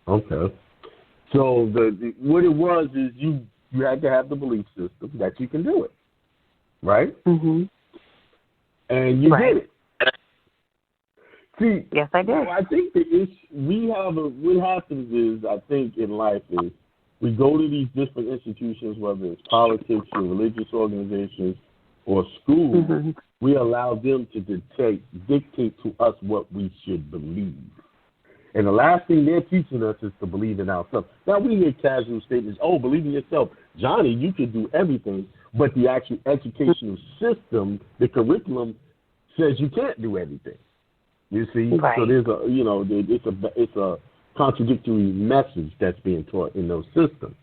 Okay. So what it was is you had to have the belief system that you can do it, right? Mm-hmm. And you did it. See, yes, I did. I think what happens is, I think in life is we go to these different institutions, whether it's politics or religious organizations or schools, mm-hmm. we allow them to dictate to us what we should believe. And the last thing they're teaching us is to believe in ourselves. Now, we hear casual statements, believe in yourself. Johnny, you can do everything, but the actual educational system, the curriculum, says you can't do everything. You see? Right. So there's it's a contradictory message that's being taught in those systems.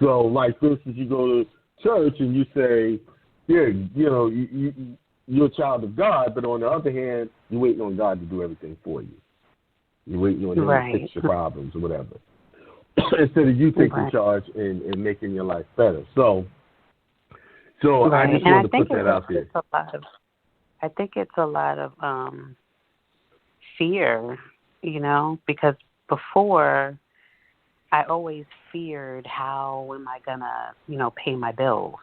So, like, for instance, you go to church and you say, you're a child of God, but on the other hand, you're waiting on God to do everything for you. You're waiting on him to fix your problems or whatever. Instead of you taking charge and making your life better. So I just wanted to put that out there. I think it's a lot of fear, because before I always feared, how am I gonna, pay my bills?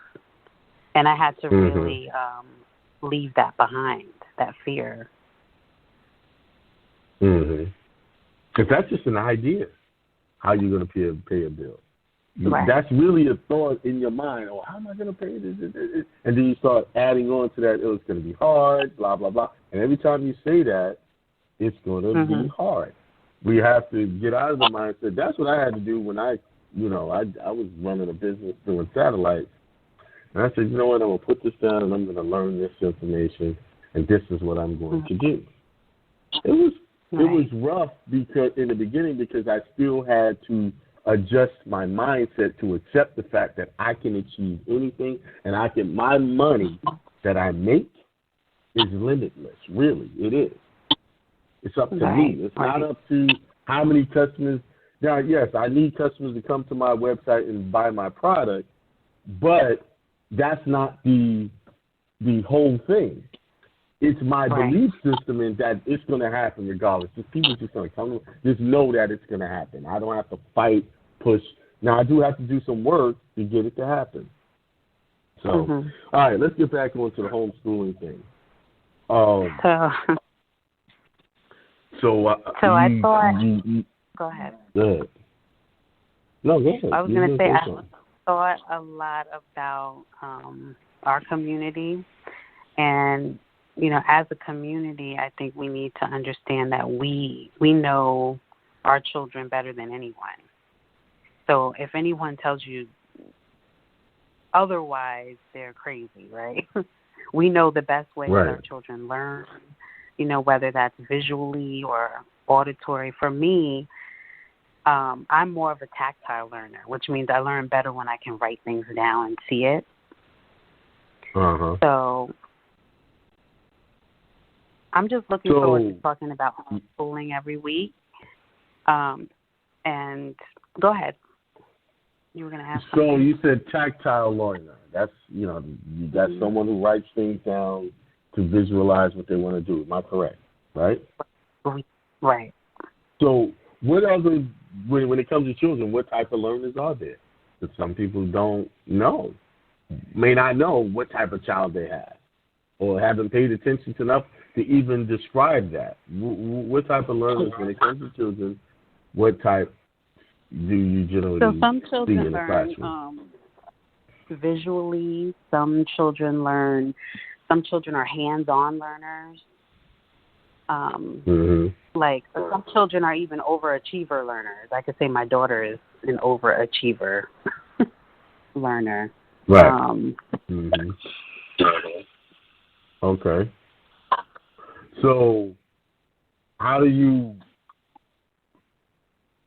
And I had to really leave that behind, that fear. Mm-hmm. Because that's just an idea, how you're going to pay a bill. Right. That's really a thought in your mind. How am I going to pay this? And then you start adding on to that, it's going to be hard, blah, blah, blah. And every time you say that, it's going to be hard. We have to get out of the mindset. That's what I had to do when I was running a business doing satellites. And I said, you know what, I'm going to put this down and I'm going to learn this information, and this is what I'm going to do. It was rough because in the beginning, because I still had to adjust my mindset to accept the fact that I can achieve anything, and my money that I make is limitless. Really, it is. It's up to me. It's not up to how many customers. Now, yes, I need customers to come to my website and buy my product, but that's not the whole thing. It's my belief system in that it's going to happen regardless. Just people just going to come. Just know that it's going to happen. I don't have to fight, push. Now, I do have to do some work to get it to happen. So, all right, let's get back onto the homeschooling thing. So I thought. Go ahead. Go ahead. No, go ahead. I was going to say I thought a lot about our community, and as a community, I think we need to understand that we know our children better than anyone. So if anyone tells you otherwise, they're crazy, right? We know the best way that our children learn, whether that's visually or auditory. For me, I'm more of a tactile learner, which means I learn better when I can write things down and see it. Uh-huh. So I'm just looking forward to talking about homeschooling every week. And go ahead. You were going to ask something. So you said tactile learner. That's, that's someone who writes things down to visualize what they want to do. Am I correct? Right? Right. So what other, when it comes to children, what type of learners are there? Because some people don't know, may not know what type of child they have, or haven't paid attention enough to even describe that. What type of learners, when it comes to children, what type do you generally so some see children in the classroom? Visually. Some children are hands-on learners. Like some children are even overachiever learners. I could say my daughter is an overachiever learner. Right. Okay. So how do you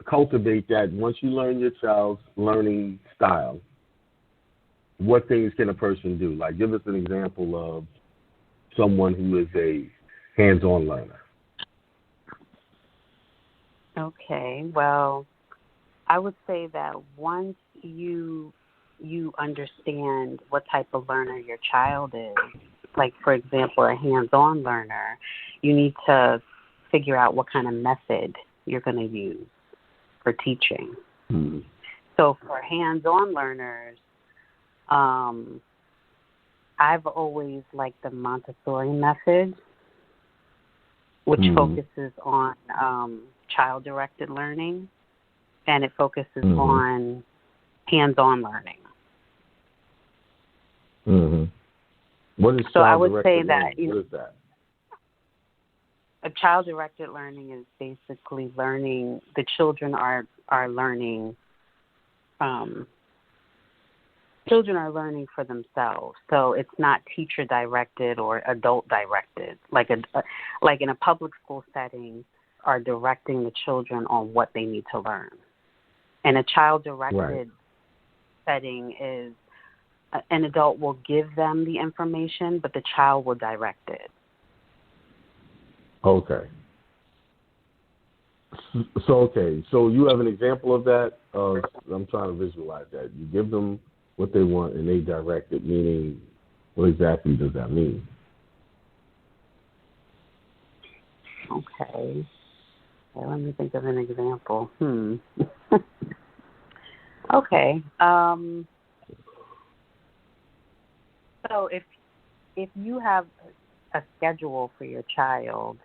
cultivate that once you learn your child's learning style? What things can a person do? Like, give us an example of someone who is a hands-on learner. Okay. Well, I would say that once you understand what type of learner your child is, like, for example, a hands-on learner, you need to figure out what kind of method you're going to use for teaching. So for hands-on learners, I've always liked the Montessori method, which focuses on child-directed learning, and it focuses on hands-on learning. What is so I would say learning? What is that? A child-directed learning is basically learning. The children are learning. Children are learning for themselves, so it's not teacher-directed or adult-directed. Like in a public school setting, are directing the children on what they need to learn. And a child-directed setting is an adult will give them the information, but the child will direct it. Okay. So you have an example of that? I'm trying to visualize that. You give them what they want and they direct it, meaning what exactly does that mean? Okay. Well, let me think of an example. Okay. So if you have a schedule for your child,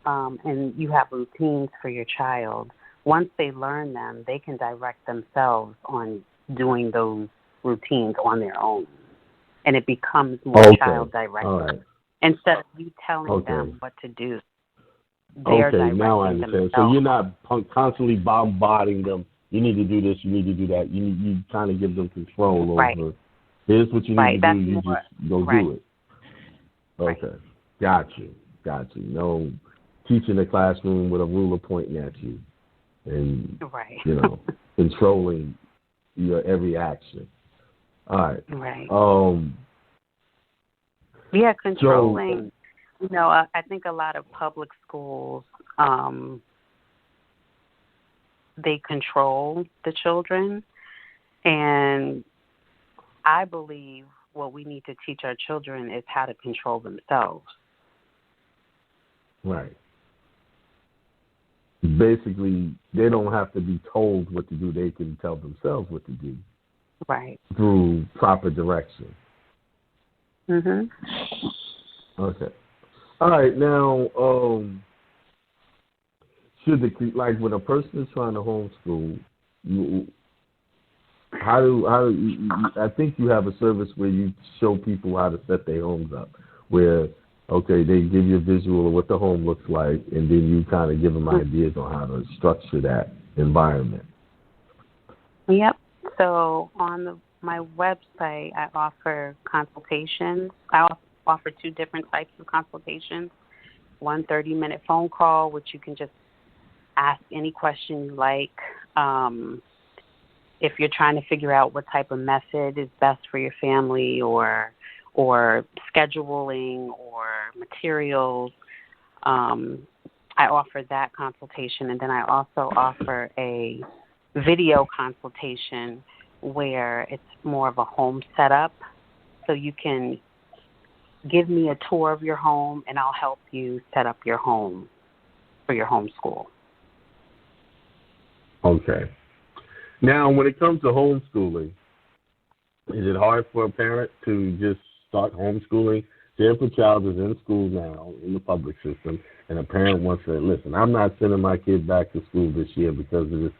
and you have routines for your child, once they learn them, they can direct themselves on doing those routines on their own. And it becomes more child-directed. Right. Instead of you telling them what to do, they're directing now I understand. themselves. So you're not constantly bombarding them. You need to do this, you need to do that. You kind of give them control over, here's what you need to do, you just go do it. Okay. Got you. No teaching the classroom with a ruler pointing at you and, controlling your every action. All right. Right. Controlling. So, I think a lot of public schools, they control the children. And I believe what we need to teach our children is how to control themselves. Right. Basically, they don't have to be told what to do. They can tell themselves what to do. Right. Through proper direction. Okay. All right. Now, when a person is trying to homeschool, how do I think you have a service where you show people how to set their homes up, where they give you a visual of what the home looks like, and then you kind of give them ideas on how to structure that environment. Yep. So on my website, I offer consultations. I offer two different types of consultations. one 30-minute phone call, which you can just ask any question you like. If you're trying to figure out what type of method is best for your family, or scheduling or materials, I offer that consultation. And then I also offer a video consultation where it's more of a home setup. So you can give me a tour of your home, and I'll help you set up your home for your homeschool. Okay. Now, when it comes to homeschooling, is it hard for a parent to just start homeschooling? Say if a child is in school now, in the public system, and a parent wants to say, listen, I'm not sending my kid back to school this year because of this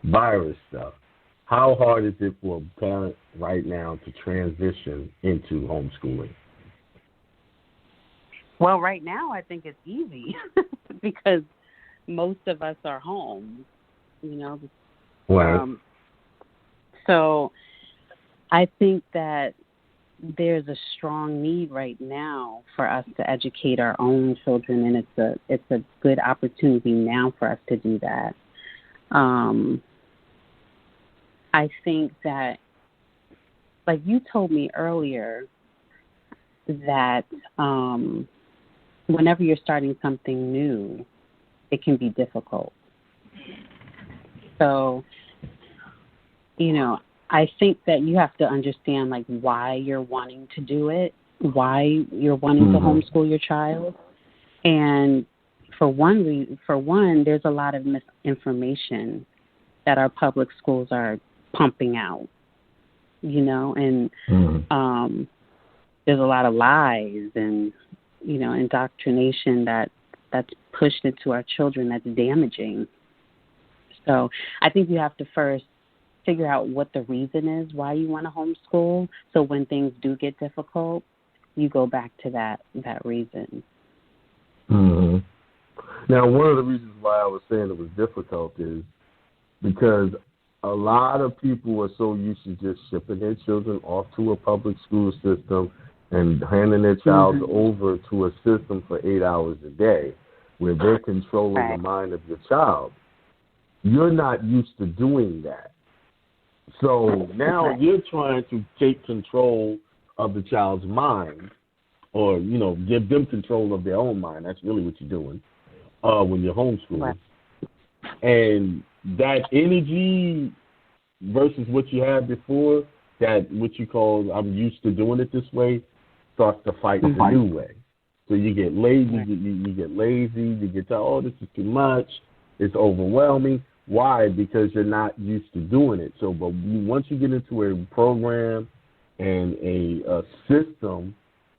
virus stuff. How hard is it for a parent right now to transition into homeschooling? Well, right now I think it's easy because most of us are home, you know. Right. So I think that there's a strong need right now for us to educate our own children, and it's a good opportunity now for us to do that. I think that, like you told me earlier, that whenever you're starting something new, it can be difficult. So, you know, I think that you have to understand, like, why you're wanting to do it, why you're wanting to homeschool your child. And for one, there's a lot of misinformation that our public schools are pumping out, you know, and there's a lot of lies and, you know, indoctrination that's pushed into our children that's damaging. So I think you have to first figure out what the reason is why you want to homeschool, so when things do get difficult, you go back to that reason. Mm-hmm. Now, one of the reasons why I was saying it was difficult is because a lot of people are so used to just shipping their children off to a public school system and handing their child over to a system for 8 hours a day where they're controlling the mind of your child. You're not used to doing that. So now you're trying to take control of the child's mind, or, you know, give them control of their own mind. That's really what you're doing when you're homeschooling. And that energy versus what you had before, that what you call, I'm used to doing it this way, starts to fight the new way. So you get lazy, you get lazy, you get to, oh, this is too much, it's overwhelming. Why? Because you're not used to doing it. So, but once you get into a program and a system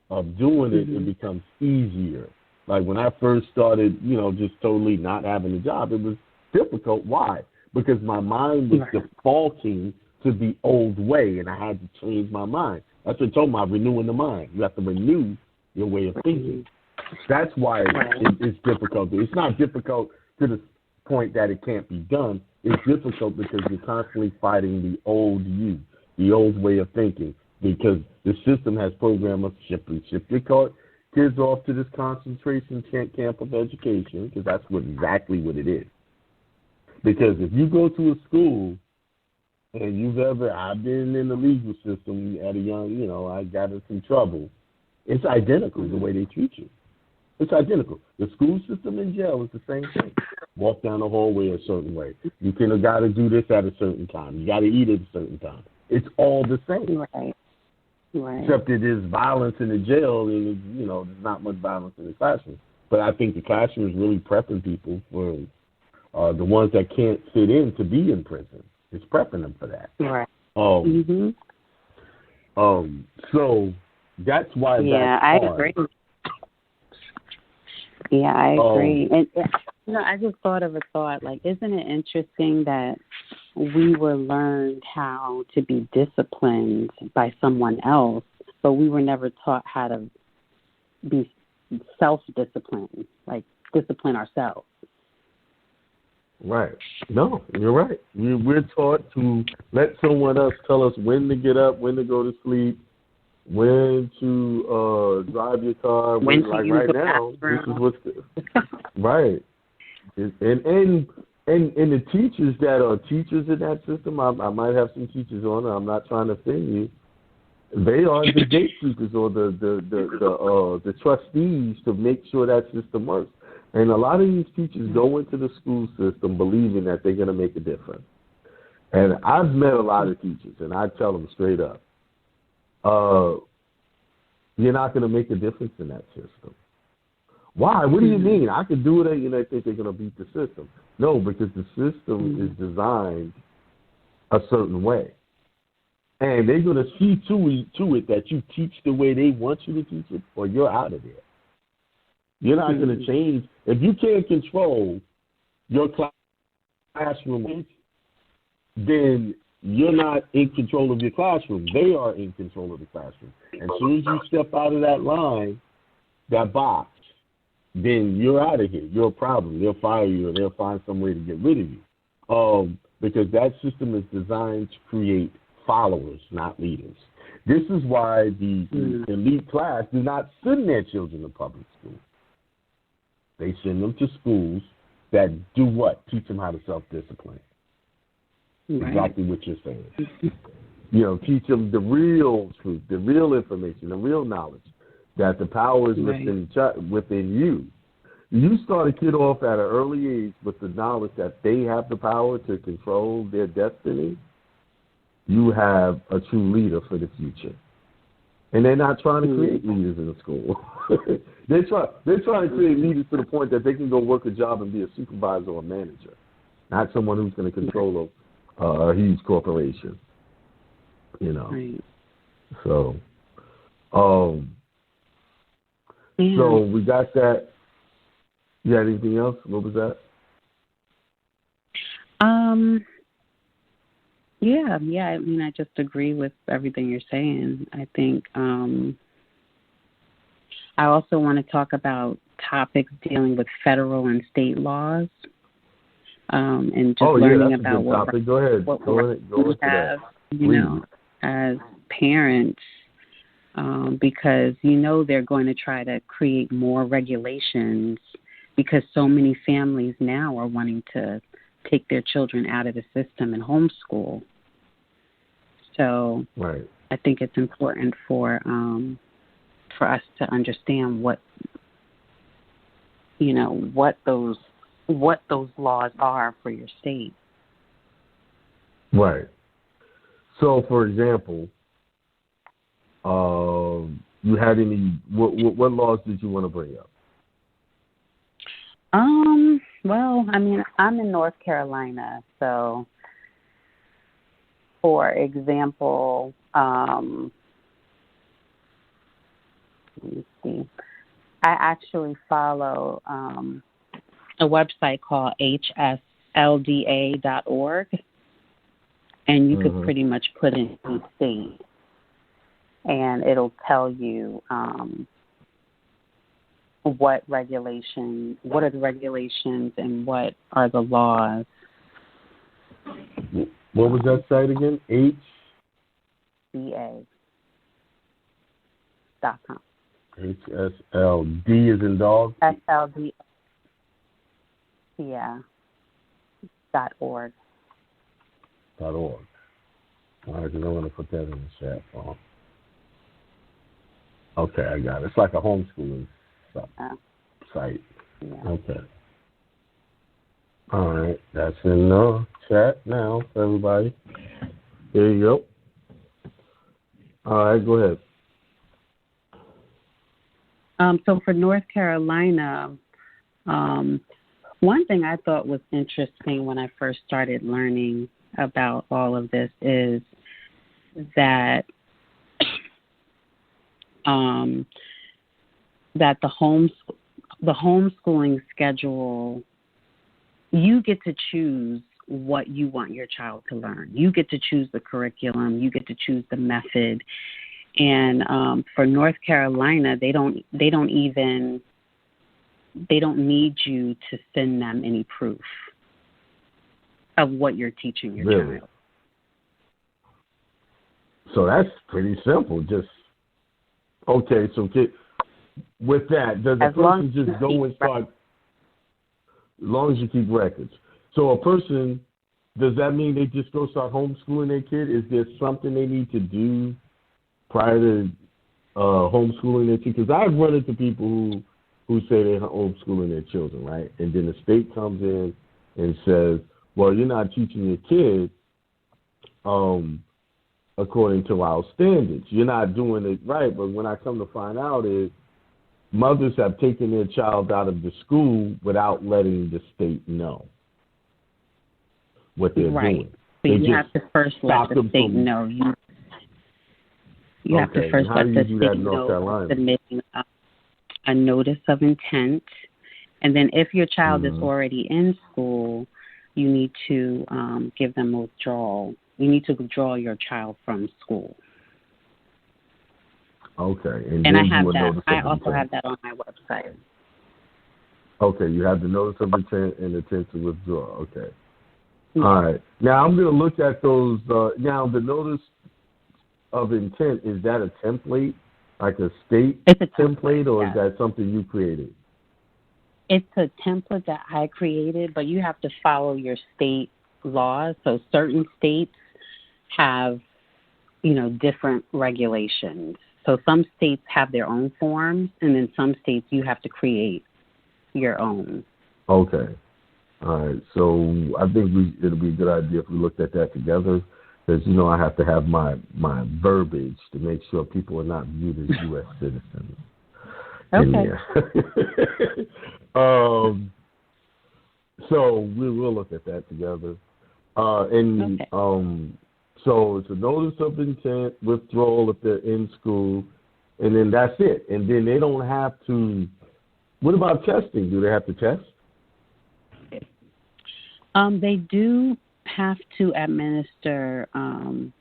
of doing it, it becomes easier. Like when I first started, you know, just totally not having a job, it was difficult. Why? Because my mind was defaulting to the old way, and I had to change my mind. That's what I'm talking about, renewing the mind. You have to renew your way of thinking. That's why it's difficult. It's not difficult to the point that it can't be done. It's difficult because you're constantly fighting the old you, the old way of thinking, because the system has programmed us to ship your kids off to this concentration camp of education, because that's exactly what it is. Because if you go to a school and I've been in the legal system at a young, you know, I got in some trouble, it's identical the way they treat you. It's identical. The school system in jail is the same thing. Walk down the hallway a certain way. You got to do this at a certain time. You got to eat at a certain time. It's all the same. Right. Except it is violence in the jail, and, you know, there's not much violence in the classroom. But I think the classroom is really prepping people for the ones that can't fit in to be in prison. It's prepping them for that. Right. So that's why that's hard. I agree. Yeah, I agree. And, you know, I just thought of a thought, like, isn't it interesting that we were learned how to be disciplined by someone else, but we were never taught how to be self-disciplined, like discipline ourselves? Right. No, you're right. We're taught to let someone else tell us when to get up, when to go to sleep, when to drive your car, when to like use right the now, bathroom. this is what's right. And the teachers that are teachers in that system, I might have some teachers on. I'm not trying to offend you. They are the gatekeepers or the trustees to make sure that system works. And a lot of these teachers go into the school system believing that they're going to make a difference. And I've met a lot of teachers, and I tell them straight up, you're not going to make a difference in that system. Why? What do you mean? I can do it, and they think they're going to beat the system. No, because the system is designed a certain way. And they're going to see to it that you teach the way they want you to teach it, or you're out of there. You're not going to change. If you can't control your classroom, then you're not in control of your classroom. They are in control of the classroom. As soon as you step out of that line, that box, then you're out of here. You're a problem. They'll fire you, or they'll find some way to get rid of you. Because that system is designed to create followers, not leaders. This is why the elite class do not send their children to public school. They send them to schools that do what? Teach them how to self-discipline. Right. Exactly what you're saying. Teach them the real truth, the real information, the real knowledge, that the power is within you. You start a kid off at an early age with the knowledge that they have the power to control their destiny. You have a true leader for the future. And they're not trying to create leaders in the school. They're trying to create leaders to the point that they can go work a job and be a supervisor or a manager, not someone who's going to control a huge corporation. Right. So, so we got that. You had anything else? What was that? Yeah. I mean, I just agree with everything you're saying. I think I also want to talk about topics dealing with federal and state laws, and just learning about what topic. Go ahead. we have, as parents, because they're going to try to create more regulations, because so many families now are wanting to take their children out of the system and homeschool. So I think it's important for us to understand what those laws are for your state. Right. So, for example, you had any? What laws did you want to bring up? Well, I mean, I'm in North Carolina, so, for example, let me see. I actually follow a website called hslda.org, and you could pretty much put in each state, and it'll tell you what are the regulations and what are the laws. What was that site again? HSLDA.com. HSLD is in dog? SLD. Yeah. .org. .org. All right, because I'm going to put that in the chat. Okay, I got it. It's like a homeschooling site. Yeah. Okay. All right, that's in the chat now for everybody. There you go. All right, go ahead. So for North Carolina, one thing I thought was interesting when I first started learning about all of this is that that the homeschooling schedule, you get to choose what you want your child to learn. You get to choose the curriculum. You get to choose the method. And for North Carolina, they don't need you to send them any proof of what you're teaching your child. So that's pretty simple. Just Okay, so with that, does a person just go and start? As long as you keep records. So a person, does that mean they just go start homeschooling their kid? Is there something they need to do prior to homeschooling their kid? Because I've run into people who say they're homeschooling their children, right? And then the state comes in and says, well, you're not teaching your kid according to our standards. You're not doing it right. But when I come to find out is mothers have taken their child out of the school without letting the state know what they're doing. So you have to first let the state know. You have to first let the state know submitting a notice of intent. And then if your child is already in school, you need to give them a withdrawal. You need to withdraw your child from school. Okay. And I have that. I also have that on my website. Okay, you have the notice of intent and intent to withdraw. Okay. All right. Now I'm going to look at those. Now the notice of intent, is that a template, like a state template, or is that something you created? It's a template that I created, but you have to follow your state laws. So certain states have, different regulations. So some states have their own forms, and then some states you have to create your own. Okay. All right. So I think it'll be a good idea if we looked at that together, because, I have to have my verbiage to make sure people are not viewed as U.S. citizens. Okay. So we will look at that together. So it's a notice of intent, withdrawal if they're in school, and then that's it. And then they don't have to. What about testing? Do they have to test? They do have to administer an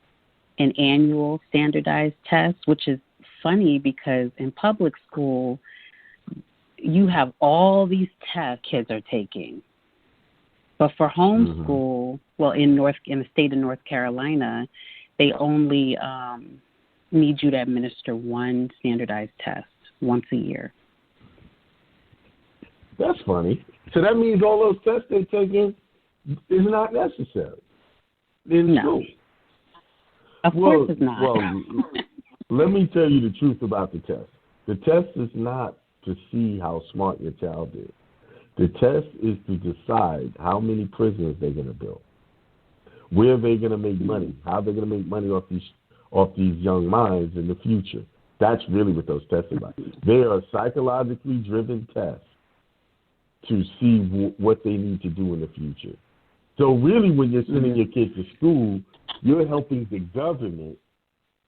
annual standardized test, which is funny because in public school, you have all these tests kids are taking. But for homeschool, in the state of North Carolina, they only need you to administer one standardized test once a year. That's funny. So that means all those tests they're taking is not necessary in school. Of course it's not. Well, let me tell you the truth about the test. The test is not to see how smart your child is. The test is to decide how many prisons they're going to build, where they're going to make money, how they're going to make money off these young minds in the future. That's really what those tests are about. They are psychologically driven tests to see what they need to do in the future. So really, when you're sending your kids to school, you're helping the government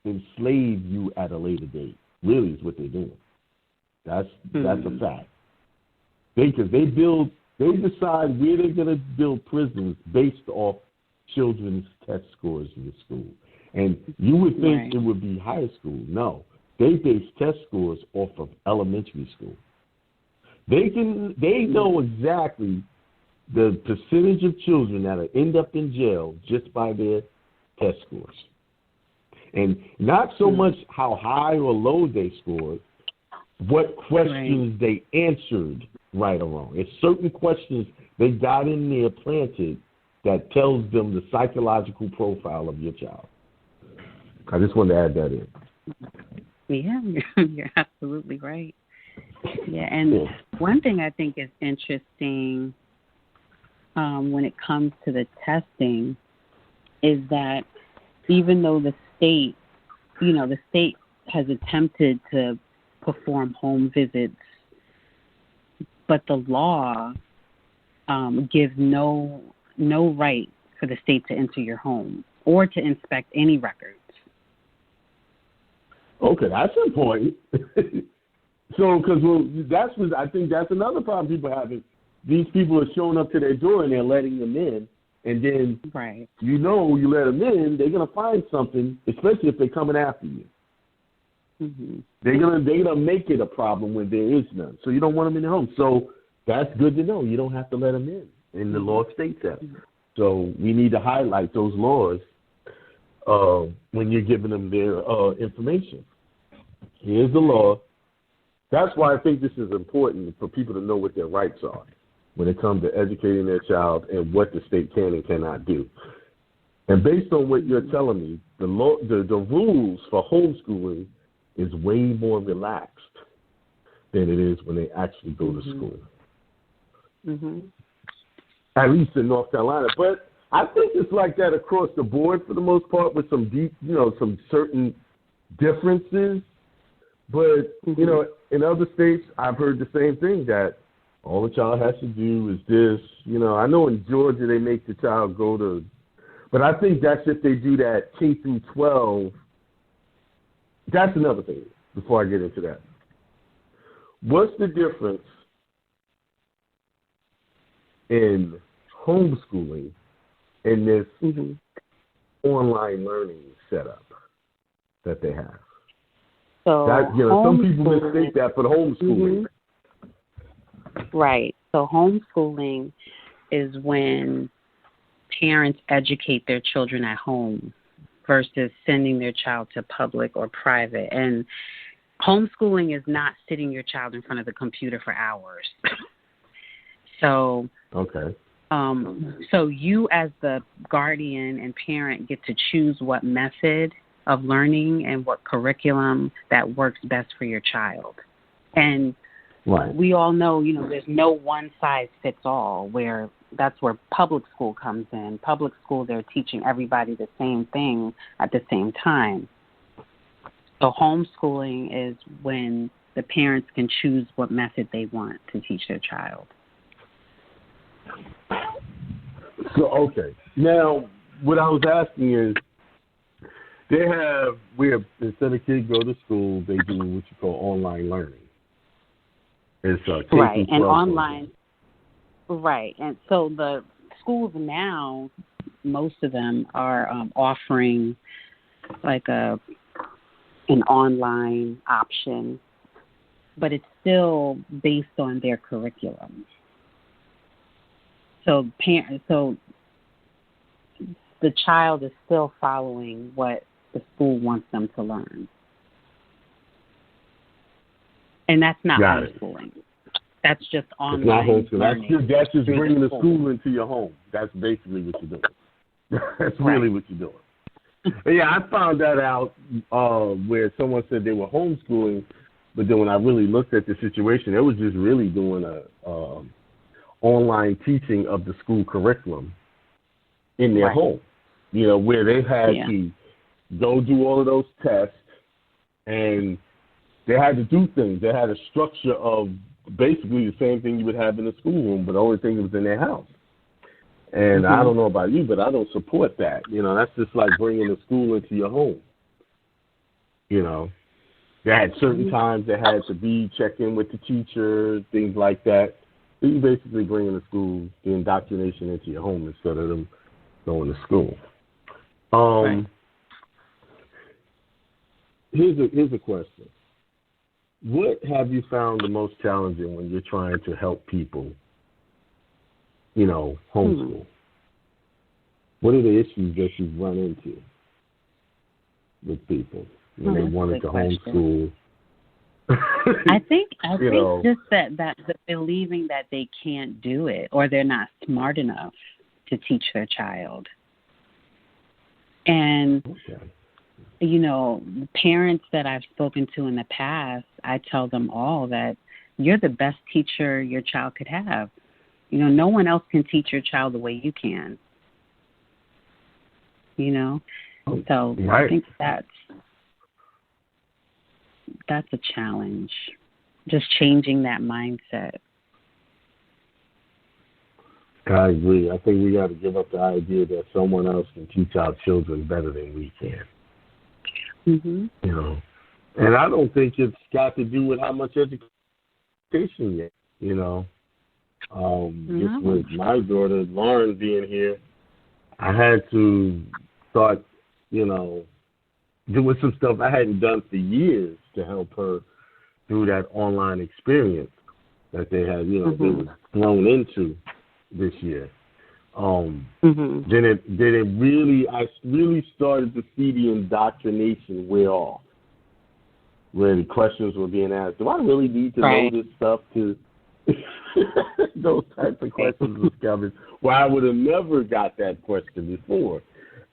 enslave you at a later date. Really, is what they're doing. That's a fact. Because they decide where they're going to build prisons based off children's test scores in the school. And you would think it would be high school. No, they base test scores off of elementary school. They know exactly the percentage of children that end up in jail just by their test scores. And not so much how high or low they scored, what questions they answered right or wrong. It's certain questions they got in there planted that tells them the psychological profile of your child. I just wanted to add that in. Yeah, you're absolutely right. Yeah, and one thing I think is interesting when it comes to the testing is that even though the state has attempted to perform home visits, but the law gives no right for the state to enter your home or to inspect any records. Okay, that's important. So, because I think that's another problem people have. These people are showing up to their door and they're letting them in, and then you let them in, they're gonna find something, especially if they're coming after you. Mm-hmm. They're gonna make it a problem when there is none. So you don't want them in your home. So that's good to know. You don't have to let them in, and the law states that. So we need to highlight those laws when you're giving them their information. Here's the law. That's why I think this is important for people to know what their rights are when it comes to educating their child and what the state can and cannot do. And based on what you're telling me, the rules for homeschooling is way more relaxed than it is when they actually go to school. Mm-hmm. At least in North Carolina. But I think it's like that across the board for the most part, with some deep, some certain differences. But, in other states, I've heard the same thing, that all the child has to do is this. I know in Georgia they make the child go to, but I think that's if they do that K through 12. That's another thing before I get into that. What's the difference in homeschooling and this online learning setup that they have? So some people mistake that for homeschooling. Right. So homeschooling is when parents educate their children at home versus sending their child to public or private. And homeschooling is not sitting your child in front of the computer for hours. So, okay. So you as the guardian and parent get to choose what method of learning and what curriculum that works best for your child. And we all know, there's no one size fits all, where that's where public school comes in. Public school, they're teaching everybody the same thing at the same time. So homeschooling is when the parents can choose what method they want to teach their child. So, okay. Now, what I was asking is, instead of kids go to school, they do what you call online learning. It's right, and online. Right, and so the schools now, most of them are offering like an online option, but it's still based on their curriculum. So the child is still following what the school wants them to learn. And that's not homeschooling. That's just online. It's not homeschooling. That's just bringing the school into your home. That's basically what you're doing. That's really what you're doing. Yeah, I found that out where someone said they were homeschooling, but then when I really looked at the situation, they was just really doing a online teaching of the school curriculum in their home. Where they had to go do all of those tests, and they had to do things. They had a structure of basically the same thing you would have in a schoolroom, but the only thing was in their house. And I don't know about you, but I don't support that. That's just like bringing the school into your home. They had certain times they had to be check in with the teacher, things like that. So you basically bringing the school, the indoctrination into your home instead of them going to school. Here's a question. What have you found the most challenging when you're trying to help people, homeschool? What are the issues that you've run into with people when they wanted to homeschool? I think just that the believing that they can't do it or they're not smart enough to teach their child. And, the parents that I've spoken to in the past, I tell them all that you're the best teacher your child could have. No one else can teach your child the way you can. So I think that's a challenge, just changing that mindset. I agree. I think we got to give up the idea that someone else can teach our children better than we can. And I don't think it's got to do with how much education yet. Just with my daughter Lauren being here, I had to start, doing some stuff I hadn't done for years to help her through that online experience that they had, they were thrown into this year. Then I really started to see the indoctrination wear off. where the questions were being asked. Do I really need to Right. know this stuff to those types of questions was coming? Well, I would have never got that question before.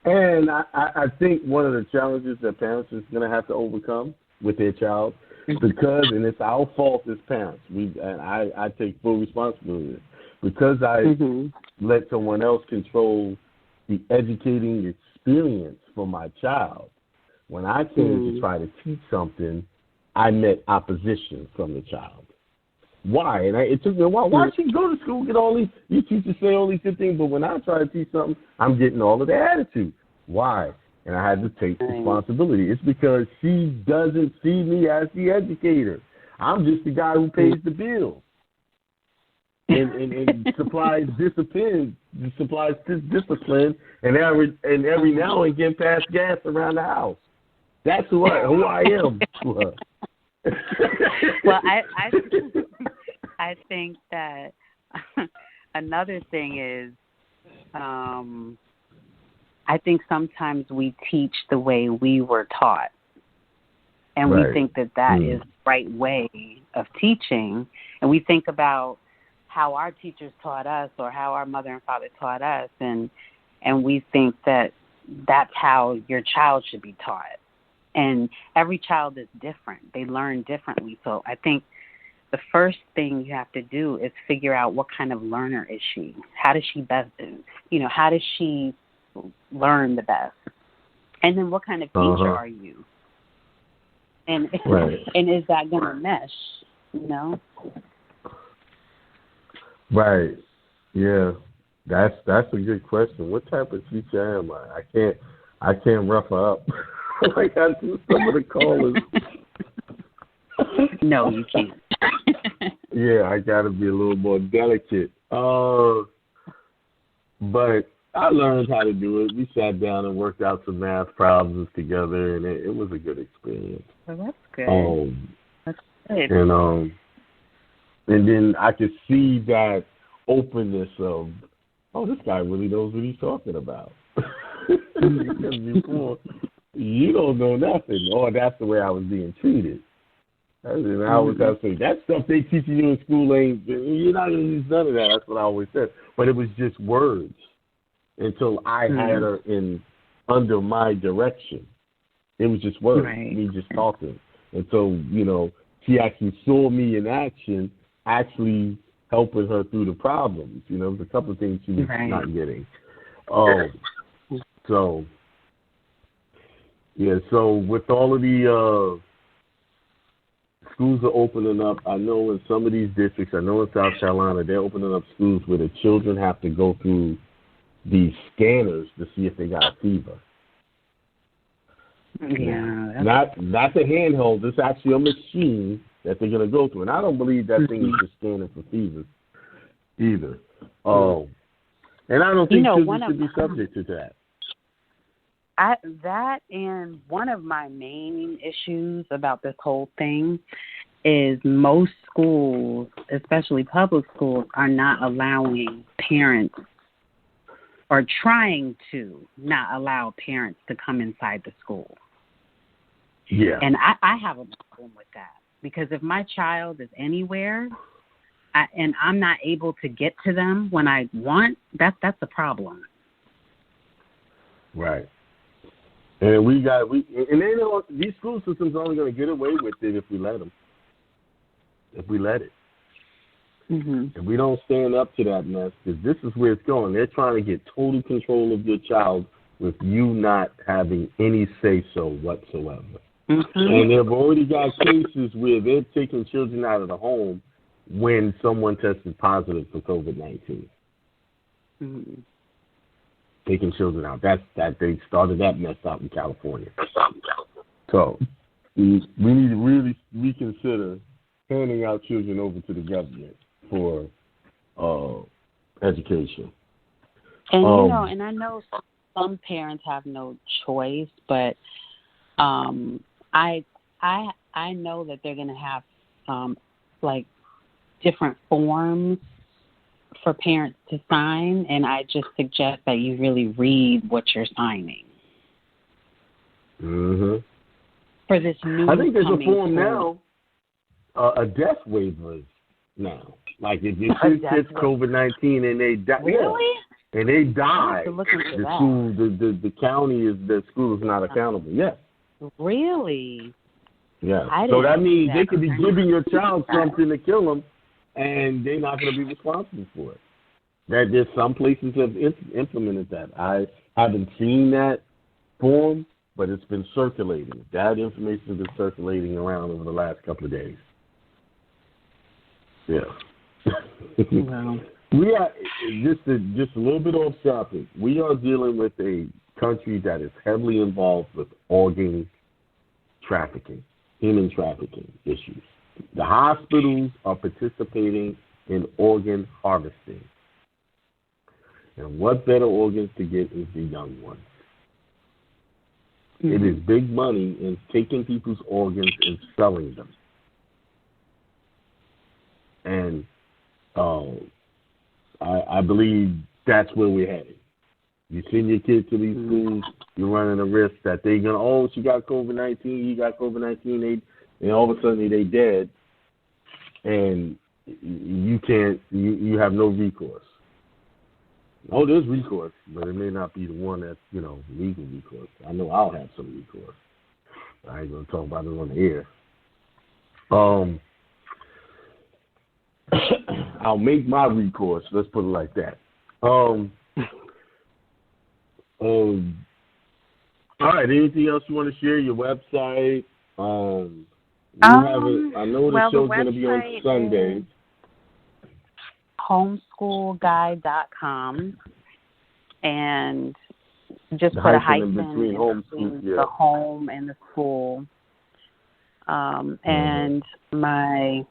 And I think one of the challenges that parents is going to have to overcome with their child, because, and it's our fault as parents, and I take full responsibility, because I let someone else control the educating experience for my child. When I came to try to teach something, I met opposition from the child. Why? And it took me a while. Why should you go to school, get all these, you teachers say all these good things, but when I try to teach something, I'm getting all of the attitude. Why? And I had to take responsibility. It's because she doesn't see me as the educator. I'm just the guy who pays the bill and supplies discipline, and every now and again pass gas around the house. That's who I am. Well, I think that another thing is, I think sometimes we teach the way we were taught, and we think that is the right way of teaching, and we think about how our teachers taught us or how our mother and father taught us, and we think that that's how your child should be taught. And every child is different. They learn differently. So I think the first thing you have to do is figure out what kind of learner is she. How does she best, how does she learn the best? And then what kind of teacher are you? And and is that going to mesh, Right. Yeah. That's a good question. What type of teacher am I? I can't rough her up like I do some of the callers. No, you can't. Yeah, I got to be a little more delicate. But I learned how to do it. We sat down and worked out some math problems together, and it was a good experience. Well, that's good. That's good. And then I could see that openness of, this guy really knows what he's talking about. Because before, you don't know nothing. That's the way I was being treated. And I always have to say, that stuff they teaching you in school you're not going to use none of that. That's what I always said. But it was just words until I had her under my direction. It was just words, me just talking. And so, she actually saw me in action, actually helping her through the problems. There's a couple of things she was not getting. So with all of the schools are opening up, I know in some of these districts, I know in South Carolina, they're opening up schools where the children have to go through these scanners to see if they got fever. Yeah. Not the handheld. It's actually a machine that they're going to go through. And I don't believe that thing is just scanning for fevers either. And I don't think children should be subject to that. That and one of my main issues about this whole thing is most schools, especially public schools, are not allowing parents or trying to not allow parents to come inside the school. Yeah. And I have a problem with that because if my child is anywhere and I'm not able to get to them when I want, that's a problem. Right. And these school systems are only going to get away with it if we let them. If we let it. Mm-hmm. If we don't stand up to that mess, because this is where it's going. They're trying to get total control of your child with you not having any say-so whatsoever. Mm-hmm. And they've already got cases where they're taking children out of the home when someone tested positive for COVID-19. Mm-hmm. Taking children out. That they started that mess out in California. So we need to really reconsider handing out children over to the government for education. And and I know some parents have no choice, but I know that they're going to have like different forms for parents to sign, and I just suggest that you really read what you're signing. Mm-hmm. For this new I think there's a coming form school. now, a death waiver now. Like if your kid gets COVID-19 and they die, Really? and they die, look into the that. school, the county is the school is not accountable. Yes. Really? Yeah. I So didn't that know means that. they could be giving your child something to kill them, and they're not going to be responsible for it. There's some places have implemented that. I haven't seen that form, but it's been circulating. That information has been circulating around over the last couple of days. Yeah. Wow. We are just a little bit off topic. We are dealing with a country that is heavily involved with organ trafficking, human trafficking issues. The hospitals are participating in organ harvesting. And what better organs to get is the young ones. Mm-hmm. It is big money in taking people's organs and selling them. And I believe that's where we're headed. You send your kids to these schools, you're running a risk that they're going to, oh, she got COVID-19, you got COVID-19, and all of a sudden they dead, and you can't, you have no recourse. Oh, there's recourse, but it may not be the one that's, legal recourse. I know I'll have some recourse. I ain't going to talk about it on the air. I'll make my recourse. Let's put it like that. All right. Anything else you want to share? Your website? I know the show's going to be on Sundays. Homeschoolguide.com, and just put a hyphen in between the home and the school. And my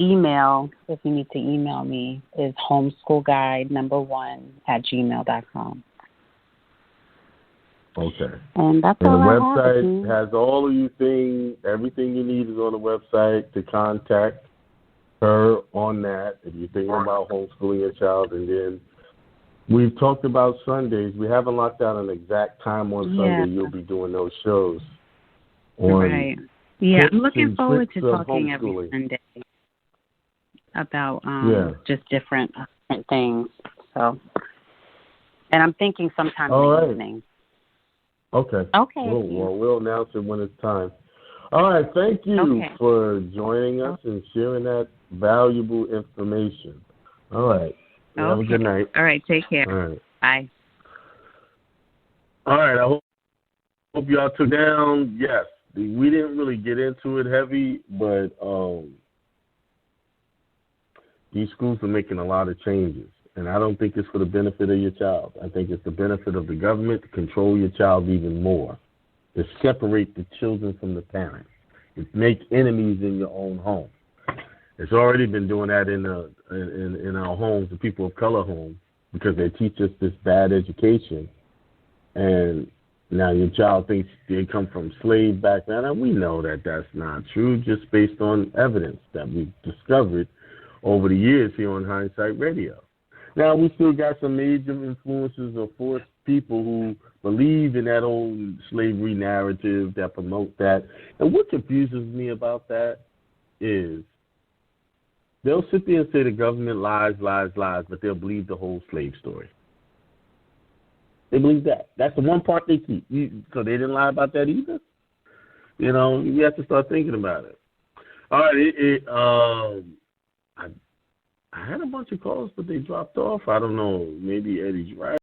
email, if you need to email me, is homeschoolguide1@gmail.com. Okay. And that's and all the I website has all of you things, everything you need is on the website to contact her on that if you're thinking about homeschooling your child. And then we've talked about Sundays. We haven't locked out an exact time on Sunday. You'll be doing those shows. Right. Yeah, I'm looking forward to talking every Sunday about just different things. So, and I'm thinking sometime in the evening. Okay. We'll announce it when it's time. All right. Thank you for joining us and sharing that valuable information. All right. Have a good night. All right. Take care. All right. Bye. All right. I hope y'all took down. Yes. We didn't really get into it heavy, but these schools are making a lot of changes. And I don't think it's for the benefit of your child. I think it's the benefit of the government to control your child even more, to separate the children from the parents, to make enemies in your own home. It's already been doing that in our homes, the people of color homes, because they teach us this bad education. And now your child thinks they come from slave background. And we know that that's not true, just based on evidence that we've discovered over the years here on Hindsight Radio. Now, we still got some major influences or forced people who believe in that old slavery narrative that promote that. And what confuses me about that is they'll sit there and say the government lies, but they'll believe the whole slave story. They believe that. That's the one part they keep. So they didn't lie about that either? You have to start thinking about it. All right, I had a bunch of calls, but they dropped off. I don't know. Maybe Eddie's right.